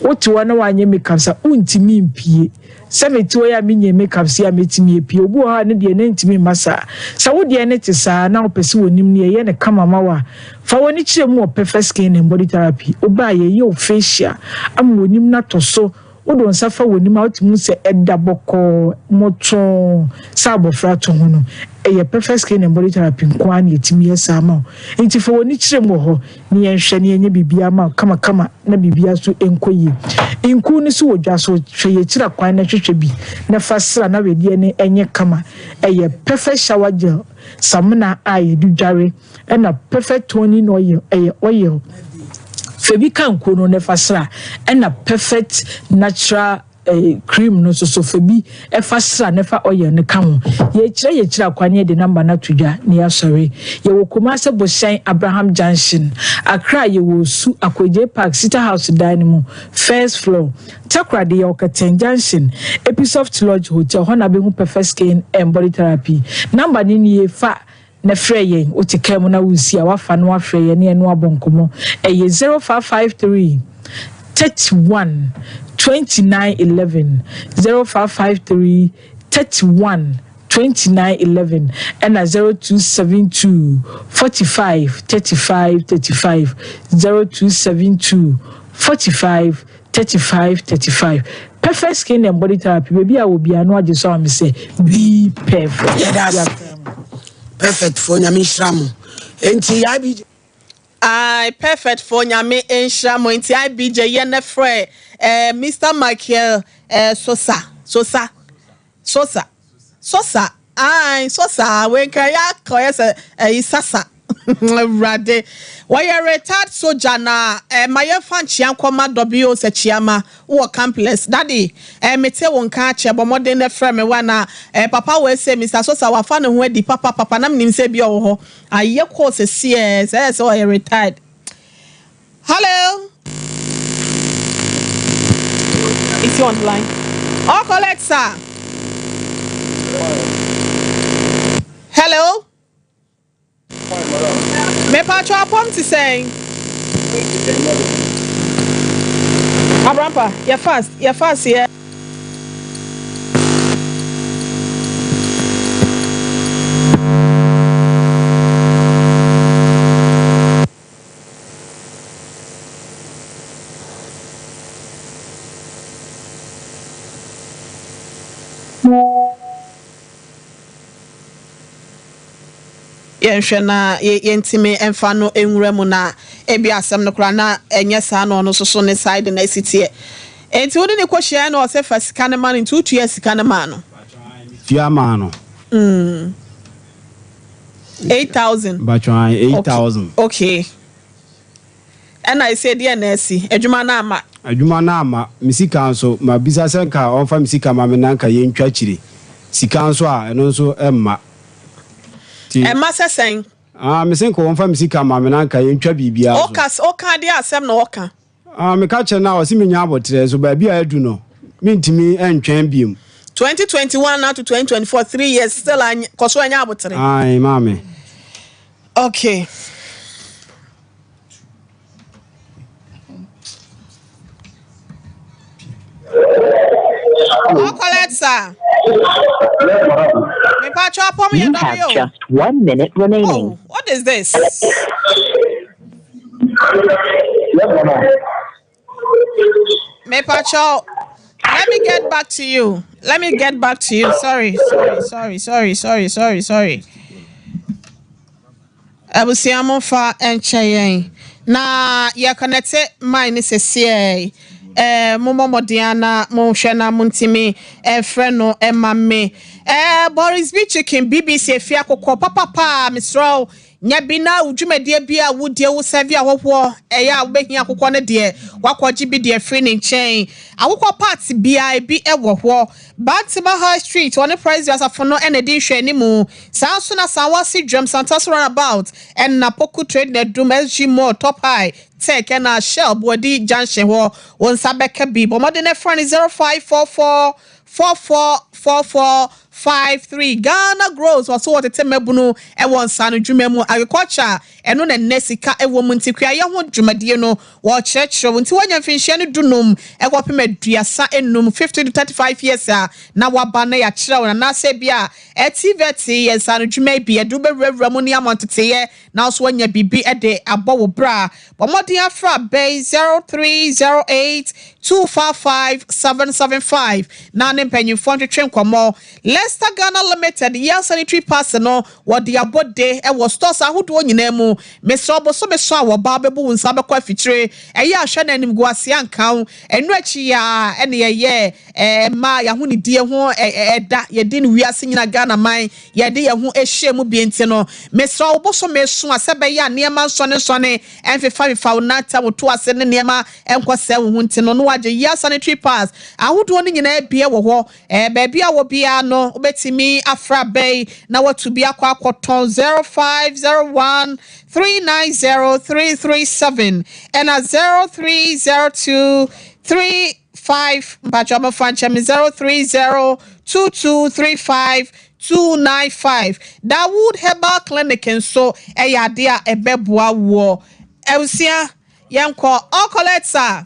wotiwa na wanye makeup sa untimi mpie semetiwo ya menye makeup si ya metimi epie obu ha ne de ne ntimi masa sa wo de ne te sa na opese wonim ne ye ne kama mawa fa woni kiremu perfect skin and body therapy oba ye o facial am wonim na toso wodo nsafa wonim a otimu se edaboko moto sa abofra to ho no ɛyɛ perfect skin and body therapy nkwa na yɛtumi yɛsa ma wo nti fa w'ani kyerɛ mu hɔ ne yɛnhwɛ ne yɛnyɛ biribiara ma kama na biribiara so ɛnkɔ yie nku no so wɔ dwa so hwɛ yɛkyerɛ kwan na hwehwɛ bi na fa sra na wedeɛ ne ɛnyɛ kama ɛyɛ perfect shower gel samina a yɛde dware ɛna perfect toning oil ɛyɛ oil febi kan ko no ne fa sra ɛna perfect natural cream no so febi efa sra ne fa oil ne ka ho ye kyerɛ akwanye de number na tudwa ne ya sorry ye wo Kumase Boshan Abraham Junction Accra ye wo su Akwaje Park City House dining first floor Takra de Yokaten Junction Episoft Lodge Hotel hona be hu perfect skin and body therapy number ni ye fa na frɛ yɛn o te kɛm na wusi a wafa no afrɛ yɛn ne no abonkomo 0553 31 2911 0553 31 2911 and 0272 45 35 35 0272 45 35 35 perfect skin and body therapy baby I will be an what you saw me say be perfect. Yeah, that's perfect for nyame nhyiramu enti perfect for nyame nhyiramu enti IBJ ye ne frɛ Mr. Michael Sosa Sosa when kaya koyese isasa rade why retired soldier na my fan chiankoma w se chiama wo complex daddy mete won ka che bomode ne frɛ me wana papa we say Mr. Sosa wa fa ne ho adi papa na mnim se bi ho aye course se so retired. Hello, it's you on the line. Oh, collect sir. Hello. Me patro apom to say. Abrampa, you're fast here. Yenshena yentime emfa no enwura mu na ebi asem no kra na enye sa no no so ne side na sitie enti woni ne kohia na o se fa sika ne man nti utu ya sika ne man no tua man no 8,000 bachwan 8,000 okay and I said yeah nesi adwuma na ama misika nso ma bisa senka onfa misika ma menanka yentwa chire sika nso a eno nso emma Massa saying, me think on family sika ma menanka yentwa bibia so. Oka dia asem na oka. Me ka che na o si menya abotre so ba bia adu no. Mintimi entwen biem. 2021 now to 2024 3 years still koso anya abotre. Ai mama. Okay. Oh, collect sir. You have just 1 minute remaining. Oh, what is this? Me Pacho, let me get back to you. Sorry. Abusiamo fa enchayen. Na ya connecte mine se momo modiana mo hwena muntimi frɛ no emame Boris B chicken BBC afia kokɔ papa Mr. Nyabina udwumadie bia wodie wo serve ahɔhɔ ɛya wobehia kokɔ ne de wakɔgye bi de free ne nkyɛn awokɔ party bia bi ɛwɔ hɔ Bantima High Street on the price asafo no ene di hwɛ ni mu sanso na sanwasi drum santas runabout and na poku trade na drum SG more top high tech and a shell body junction hɔ won sabeka bi bomode ne front 0544 444453 Ghana grows also what the mebunu e won sanu dwuma mu agriculture eno na nesika e wo muntikua ye ho dwumadie no wo church nti wanya mfinhia no dunum e kopem aduasa enum 50 to 35 years na waba na ya kire na se bia etiveti ye sanu dwuma bi edu bewura mu ne amontete ye na so wanya bibi e de abo wo bra bomode afra bay 0308 255 775 na ne mpanyimfo ntwetwe nkomo let's Besta Ghana Limited year sanitary pass no what the abode e was stores ahodo nyina mu meso boso meso a wo ba bebu nsa be kwa fitire eye ahwe na anim guase ankan enu achi ya ene ye ma ya ho ni die ho eda ye di no wiase nyina Ghana man ye de ye ho ehye mu bienti no meso boso meso asebe ya niema nsone enfefa nata woto ase ne niema enkwose wo ho nti no no wage year sanitary pass ahodo no nyina bie wo ho baby a wo bia no obetimi afra bay na watu bia kwa akoton 0501 390337 and a 0302 35 Bajama Franchem 0302235 Dawood Herbal Clinic and so eyadia ebeboa wo eusia yenko okoletsa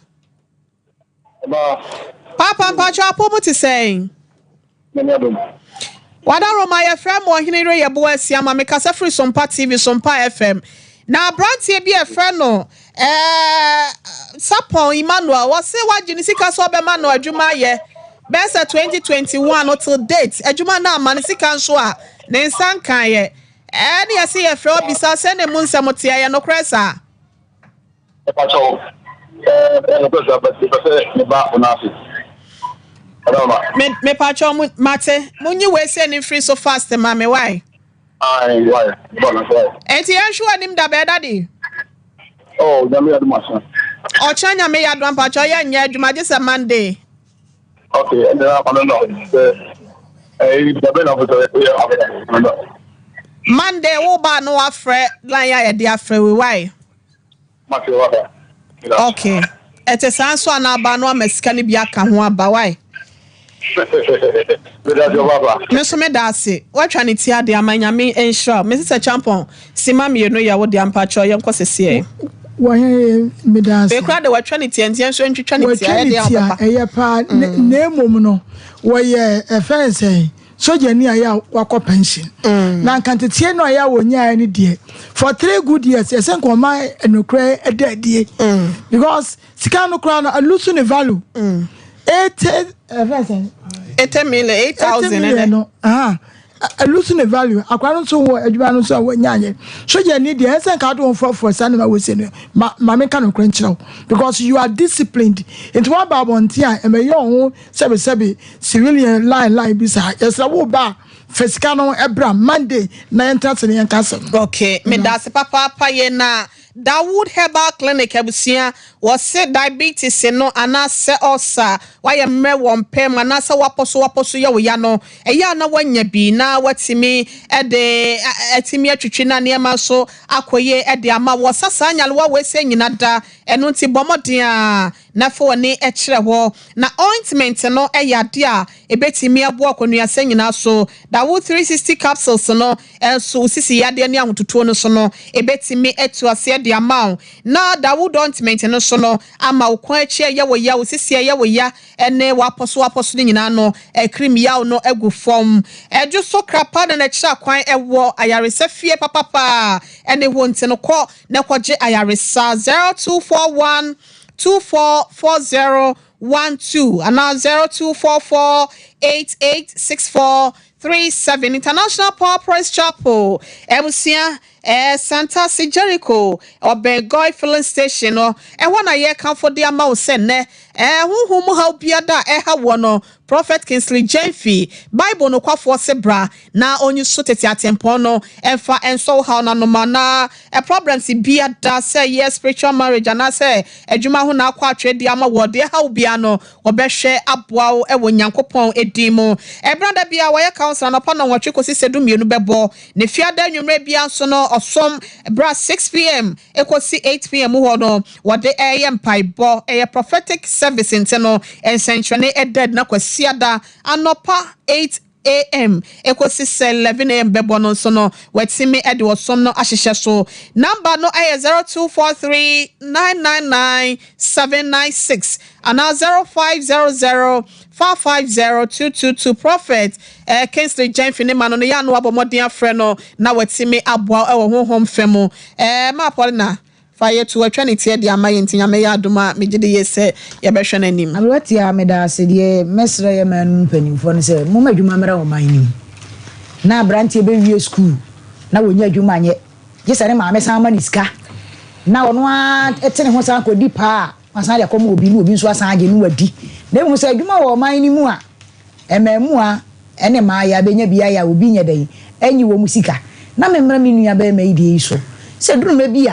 Papa Pacha Pomo to saying Wada Roma ya friend mo hinire ya bo asia ma me kasa free Sompa TV Sompa FM na brantie bi e friend no Sapon Emmanuel was say wa jini sika so be ma no adwuma ye best 2021 until date adwuma na ma sika nso a ne nsan kan ye na ya say e friend bisa se ne mu nsem tia ye no kresa Pacho no kresa but se ne ba onafi Me pacho mate munyi we say ni free so fast mama why why enti anshu anim da be daddy oh da me aduma o chanya me yadwan pacho ya nya aduma je se Monday okay and I don't know da be na for Monday wo ba no afre lan ya de afre we why okay ete sanso ana ba no amesika ni bia ka ho aba why Meso me dase watwa ne tia de amanyame ensure Mrs. Champon sima me no ya wo de ampacho ye nkosese wo me dase be kra de watwa ne tia ntia so ntwitwa ne tia ye de apapa eye pa na emom no wo ye efense soja ni aya wakọ pension na nkantetie no aya wonya ni de for 3 good years esen ko ma enokre edadie because sika no kra no lose the value 8,000 no losing the value akwano so wo adwuma no so wo nyanye so je need the esen ka do for sane ma we say no ma me ka no kranchiro because you are disciplined into one babonti a e me ye ho sebe civilian line bisa yes wo ba fesika no ebra Monday na enter se ne yanka okay me das papa ye na Dawood Herbal Clinic abusia was say diabetes no anase osa why me wompem anase waposo ye wo ya no eya na wanya bi na watimi de atimi atwitwe na niema so akoye de ama wosasa anyalwa we se nyina da eno nti bomoden a na fo ni kire ho na ointment no eya de a ebetimi abo akonua se nyina so Dawood 360 capsules no enso sisi ya de ne ahototo no so no ebetimi etu ase de ama na Dawood ointment no so no ama ukwan achie ye wo ya osisi ye wo ya ene waposo nyina no cream ya no egu form eju so krapa na kira kwan ewo ayaresa fie papa ene ho ntino ko na kwaje ayaresa 0241 244012 and now 0244886437 International Power Price Chapel Ebusia Santa Jericho or Bengoy filling station or na ye come for the amount send ne who how biada ha wono Prophet Kingsley Jemfi Bible no kwa for sebra na onyu soteti atempo no emfa enso how na no mana problem si biada say yes spiritual marriage and say adwuma ho na akwa atwe di ama wo de how bia no obehwe aboa ewo nyankopon edimu brother bia wo ye council na pa na nwatwe kosi sedum mienu bebo ne fiada nwumre bia so no osom bra 6 p.m. ekosi 8 p.m. ho no wo de paibo prophetic service inteno ensenchwane dead na kwasiada anopa 8 a.m. ekosi 11 a.m. bebo no so no wetimi ede osom no ahyehye so number no 0243999796 and 0500550222 Prophet Kingsley Jemfi ne mano no ya no abomoden afre no na wetimi aboa ewo honhom femu ma polina Fire to a trinity, the Amayanti, Amaya Duma, Mijidi, yes, Yabeshan and him. I'm what ya made us said, ye, Mesra, man, penny for say, Mumma, you mamma, or mine. Now, Branty, baby, school. Now, when you do mine, yes, I am a mess, how many ska. Now, on one, a 10 horse uncle deep pa, as I come will be moving so as I knew a D. Then we say, you know, mine anymore. And Memoir, and Maya, Benya, will be your day, and you will musica. Now, remember me, I made the issue. Said, maybe.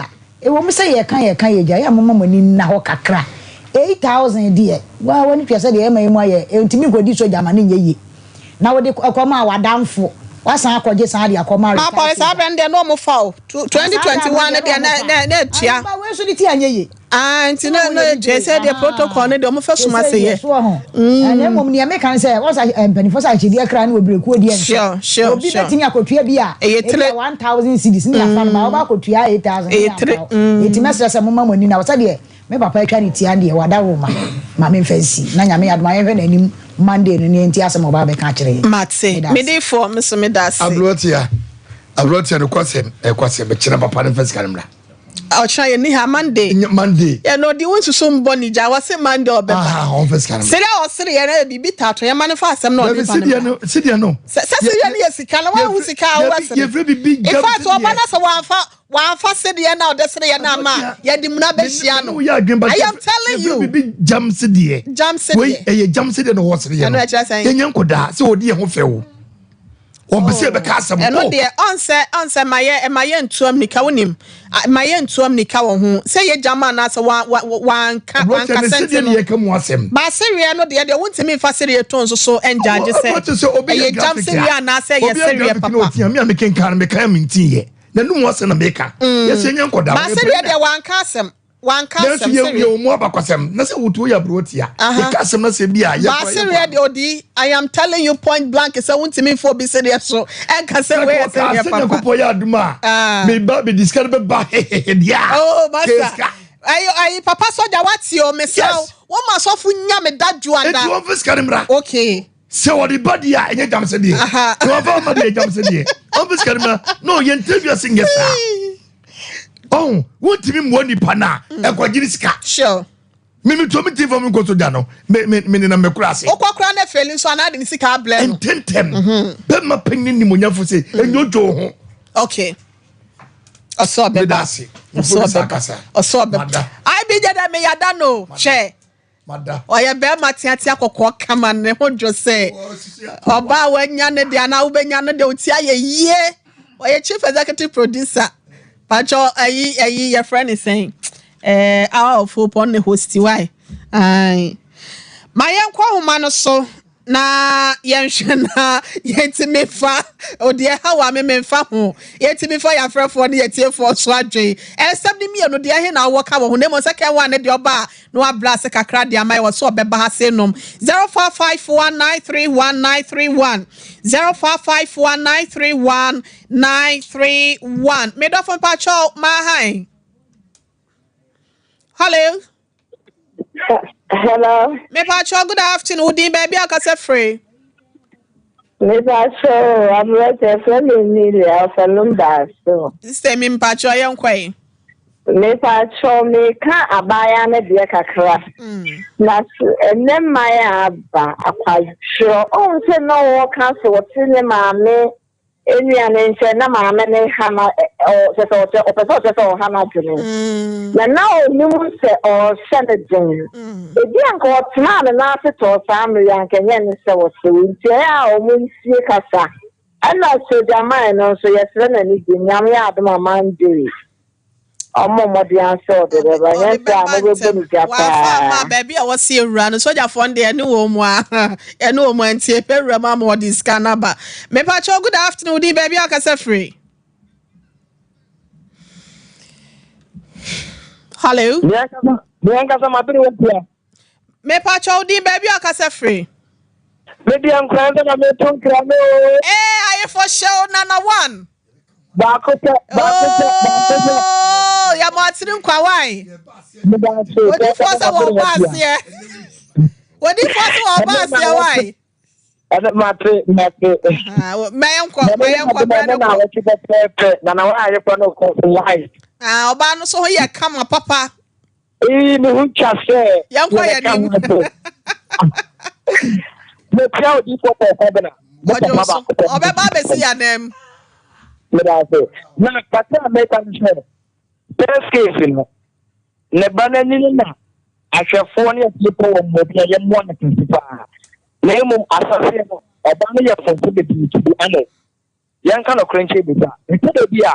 E wo me say ye kan ya ya mama mani na ho kakra 8,000 dear wa woni pese de e mai mu aye ntimi godi so jama ne yeye na wo de akoma wadamfo wasan akoje san de akoma ma police abrand de no mo fall 2021 de na tia ba we so de ti anyeye nti no je say the protocol ne de mo fa suma say ye na mom ne me kan say what's penifo say chidi akra ne obreku odi en sure obi betimi akotua bi a 1,000 cedis ne afa ba oba akotua 8,000 eti mesra say mama moni na wasa de me papa atwa ne ti ande wada wo ma me fancy na nyame adoma ye hwe na nim Monday no ne nti asem oba be ka kire matse me dey for me so me das abrotia no kwasem be kire papa ne fancy kanimra I'll try and near Monday. Yeah, no, the ones who some bonny jar was a Monday or better. On first can say, I was sitting and be bit out. Your manifest. I'm not sitting. No, yes, he can't. Why was he can't? You're very big. If I saw one fast city and now that's the Nama. I am telling you, big jump city. Jump city. Wait, a jump city and a horse. And I just say, Yanko da, so dear Hofel. And no dear answer my yen to Nika my yen to Nika who say a German as one can come was him. But Syria no dear, they want to me facilitate tones so and judges say obey jump Syria and I say yes, Syria papa. Me making car me coming tea. Then no was in a maker. Yes, and Yanko da. But Syria there one castle you more bakwasem na say wutu ya brotia e kasem na say bia ya odi I am telling you point blank say wuntimi for be serious so and can say we say ya papa ko ya aduma me ba be discard be ba dia oh master ayi papa soja what you me say wo ma so fu nya me dadju anda e won fisk karimra okay say what the body ya enye jam say die no fa ma dey jam say die on fisk karimra no ye interview sing sa. Oh, what do you mean money pana? Sure. Me to me TV me go to jano. Me na me krasi. O kwa kra na failing so na de sika blend. Tentem. Be ma penni ni munya fo se enyojo ho. Okay. Oso be dasi. Oso be. I be jada me yada no. Che. Mada. Oye be matiati akokọ kama ne hojo se. Oba wanya ne de ana ubenya ne de otia ye. Oye chief executive producer. Pacho ayi your friend is saying our of hope on the host why my uncle humano so na yenhwena yetime fa ode how am me fa ho yetime fa ya frefo ne yetie for so adwen except me no de ahe na wo ka wo ne mo second one ne de oba no ablase kakra de amai wo so obeba ha se nom 0551931931 0551931931 me do phone pacho ma hi hello. Hello. Me pacho good afternoon. Udi baby akase free. Me pacho I'm ready for me Lumba so. Say me pacho yankwe. Me pacho me ka abaya na de kakra. Na enne maya aba akwajo. O se no wo ka so tine maame eniane nche na maame ne hama o se so hama dwene na o nimu se o senedin ebi anko tna na se to family ankenye ne se wo se nti ya o munsie kasa ana so jamai no so yesre na ni nyam ya adoma mande omo modian so de ba nyanta no go bonu japa ma baby a wasi ewura no soja fond de ene wo mu a ene wo mu antie pewura ma mo di scanner ba me pa cho good afternoon di baby akase free. Hello. Bianca ma biri wo me pa cho di baby akase free. Me di an kwanda na me ton kramo aye for show nana one Bakote. Oh, ya matrim kwa why? What if was our pass here? What if was our pass here why? Matre. My uncle, na na wa aye kwa no ko why. Oba no so ye kama papa. Me hu cha se. Yankwa ya nim. Me pia odi for bena. Obeba be si ya nem. Me da se. Na kata America nche. Best case no. Ne bana ni na. Ahwefo ne people wo mo bia ye mo na kinsipa. Na emu asase no. Oba no ye fo be bi ana. Yanka no krenche bi ba. Nti bi a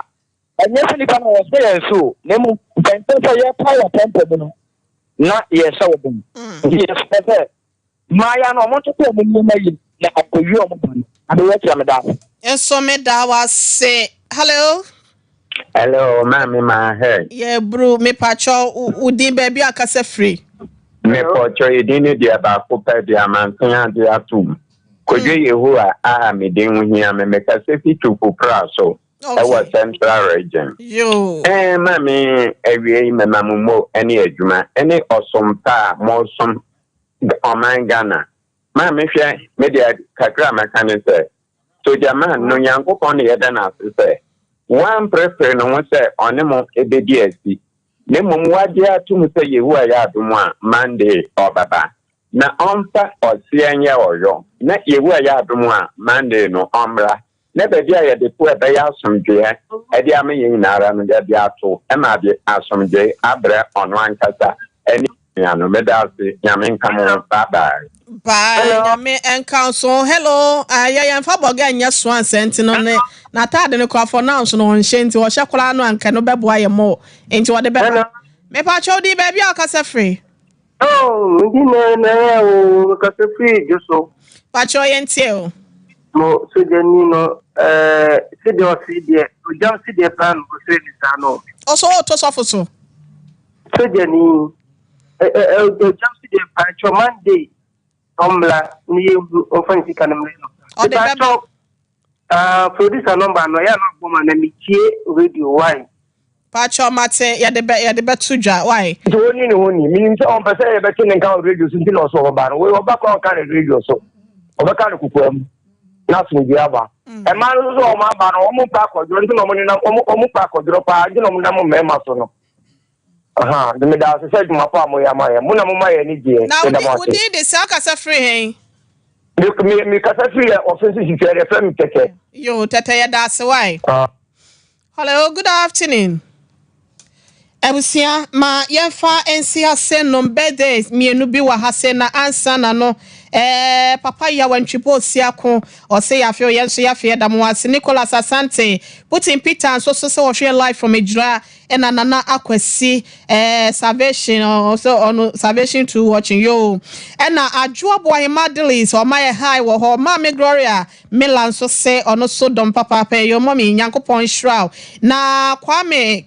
anyesi nipa no wo say so. Na emu penta ye power tempo no. Na ye sa wo bum. Yes pete. Maya no mo to ko mo ni mayi na akoyi o mo ban. Ade we tia me da. Enso me da wa say hello. Hello, mami ma head. Yeah, bro, me pacho udin baby akase free. Me pacho idini dia ba ko pe dia man kan dia tum. Kojo Yehowa a me den hu hia me kase fi tupu pra so. I was central region. Yo. Mami ewie me mamumo ene adwuma ene osompa mo som oman Ghana. Mami hwe me dia kakra meka ne se. So jama no yankopon ye da na se. One prefer no one say on mo ebediasi. Ne mum wadia to mu say Yehowa ya adom a Monday or baba. Na onfa osianya oyo. Na Yehowa ya adom a Monday no omra. Ne bedia ye de po ebe ya asomdwe e de am yin nara no de ato e ma de asomdwe abre ono ankasa eni no medasi nyame nkamo bye. Bye, nyame enkanso. Hello, ya mfa boga nya so ansent no ne na tade ne kwa for now so no nhye nti wo hye kora no anka no bebo aye mo nti wo de bebo me pa cho di baby akasa free. Oh, ndi na o akasa free joso pa cho yentie o mo so de ni no se de o jam se de plan ko se ni sa no o so to so foso so de ni jam se de pa cho Monday omla ni o fancy kanam no o de bebo producer number no ya no gboma na mikie radio why Pacho mate ya de betu dwa why to woni mi nse on pese ya beti nka radio so ntilo so ba no we oba ko kan radio so oba kan kukuam na so bi aba e ma no so o ma ba no o mu pa ko joro ntino mo ni na o mu pa ko joro pa ji no mo na mo mema so no aha de me da se ma pa mo ya ma ya mo na mo ma ya ni die na we did the sakasa free hen mi kasa free offensive security FM tete yo tete ya da se why hello good afternoon Ebusia ma yemfa ensi ase no birthdays mienu bi wa hase na ansa na no papa ya wantwipo osiako o se ya fe yenso ya fe da mo ase Nicholas Asante Putin Peter so wo hwe live from Ejura ena nana akwasi salvation also on salvation to watching yo ena adwo boy Madeline so my high wo ho ma me Gloria Milan so se ono so dom papa pe yo mommy Nyankopon shraw na Kwame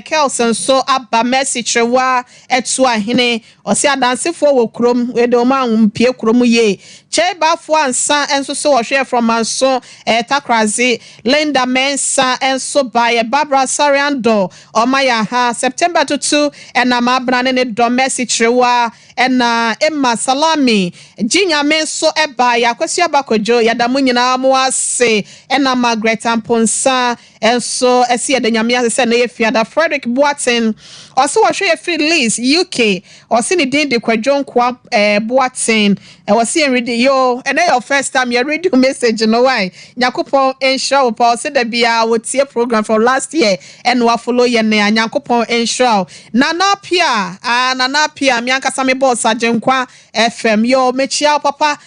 Kelson so aba message wa etu ahene o se adansefo wo krom we do ma mpie krom ye cheba fo ansa enso so wo hwe from anso takrazi Linda Mensa enso by Barbara Sariando Omaya ha September 2 ena ma brane ne do message wa ena Emma Salami Jinya menso eba ya kwesi abakojo ya da munyina mo ase ena Margaret Amponsa enso esi de nyame ase na yefiada Frederick Boatin also wo hwe free list UK osi ni din de kwadwo kwa Boatin wasi read yo ena your first time you read your message no why Yakupon ensure pa osi da bia wo tie program for last year and wa follow ye na Nyankopon ensure nana pia mi ankasa me boss agenkwa FM yo mechia papa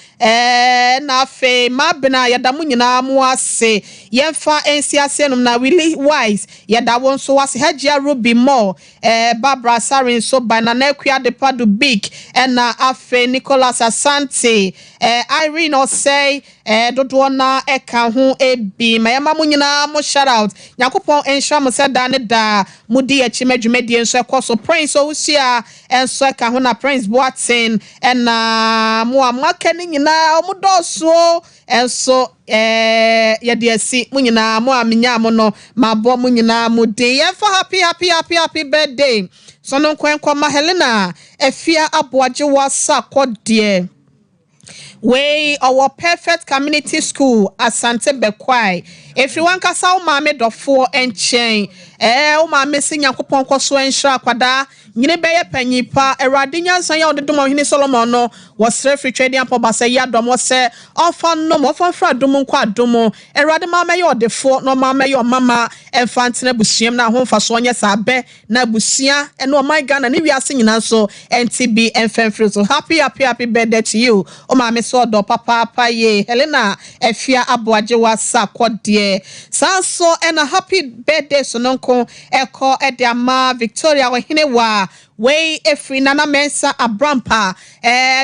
na fe mabena ya da munyina mu ase yemfa ensi ase no na really wise ya da won so wase hajia Ruby more Barbara Sarin so banana kwia de padu big na afe Nicholas Asante Irene or say dodo na eka ho ebi mayama munyina mo shout out Yakupon ensure mo said da mudi echimadwumadi enso ekoso Prince Owusia enso eka ho na Prince Boatin na mo amaka ni nyina omudoso enso ya de asi munyina mo amenya mo no mabo munyina mo de yemfa happy birthday so no kwenkwa ma Helena efia aboaje wasa kodie we our perfect community school Asante Bekwai if you want kasa o maame dofo enchen o ma mesi Nyankopon kwaso enhira kwada nyine beye panyipa Awurade nyansan ya odedom ohene Solomon no was free trading up obasa ya dom wo se ofan no mo ofan fra dom nkwa adom Awurade ma me ye odefo no ma me ye mama enfantene busuam na ho mfaso onye sabe na busia eno my Ghana ni wiase nyina so NTB enfemfri so happy birthday to you o ma me so do papa ye Helena efia aboaje wasa kwode sanso ena happy birthday so nonko eko ediama Victoria wahine wa way efri Nana Mensa Abrampa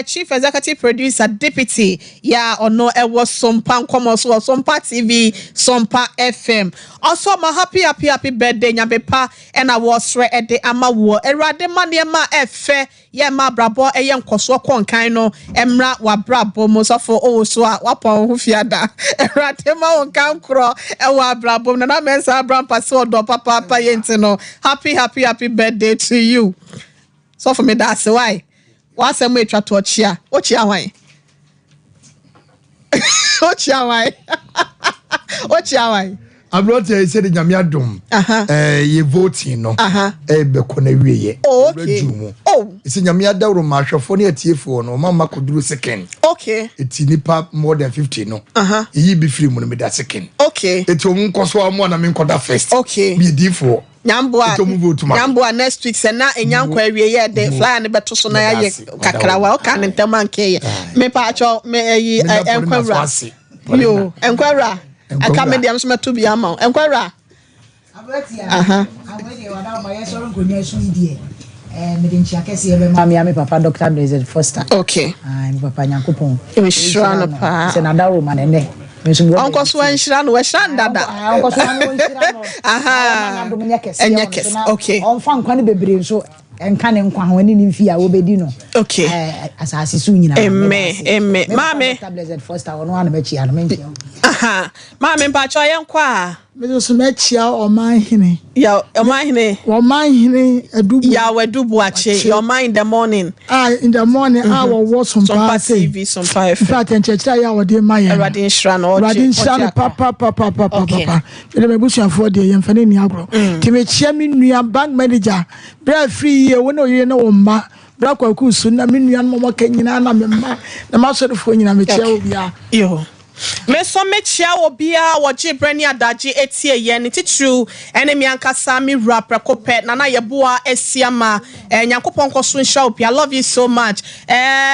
chief executive producer deputy ya ono ewo Sompa nkomo so Sompa TV Sompa FM also my happy birthday nyabepa ena was re ede ama wo Awurade ma ne ma efe ye ma brabo eye nkoso konkan no emra wa brabo mo sofo o so a wapon ho fiada Awurade ma won kan kro e wa brabo Nana Mensa Abrampa so do papa yenti no happy birthday to you. So for me that's why. What's some way try to ochia? Ochia why? Ochia why? Ochia why? I'm not say the Nyamiadum. Ye voting no. Be kona wiye. Okay. Oh. It's Nyamiada Romasha for near TF4 no mama could do second. Okay. It's nipa more than 50 no. Ye be free when me that second. Okay. It's on Koswa one I mean koda first. Okay. Be D4. Nyambua next week se na enyankwa awie ye de fly ne beto so na ye kakrawa o kan ntamankeye me pa acho me yi enkwara yo enkwara aka me dem so meto bi ama enkwara awede wada ma ye so nkonya so ndie me den chia kese be mami ya me papa Dr. Blazer Foster. Okay. Me papa Nyankopon e shira no pa se na dawo ma ne Uncle Swan Shran was Shandada. Uncle Swan aha Enyekes. Okay. On fan kwan bebre so enka ne nkwa ho ni mfi a obedi no. Okay. Asase su nyina. Emme. Mame. Blazer Foster ono ana mechi ana menchi. Aha. Mame mpa cho yenkwa. Me so mechia omanhene. Ya omanhene. Omanhene adubu. Ya wadubu ache. Your mind in the morning. In the morning I will watch Sompa TV Sompa FM. Fat and church ya we dey maye. Radin Shran o. Radin Shran papa. Me me busuafo de yemfane ni agro. Ti me chia me nua bank manager. Bra free ye we no ye na wo mma. Bra kwaku su na me nua no mo kanyina na me mma. Na ma so defo nyina me chia obia. Yo. Me so me chia obia wo Jibrani adaji etie ye ni titru enemy ankasa mi rap prekope na na ye boa esiama Nyankopon koso nhwa obia. I love you so much.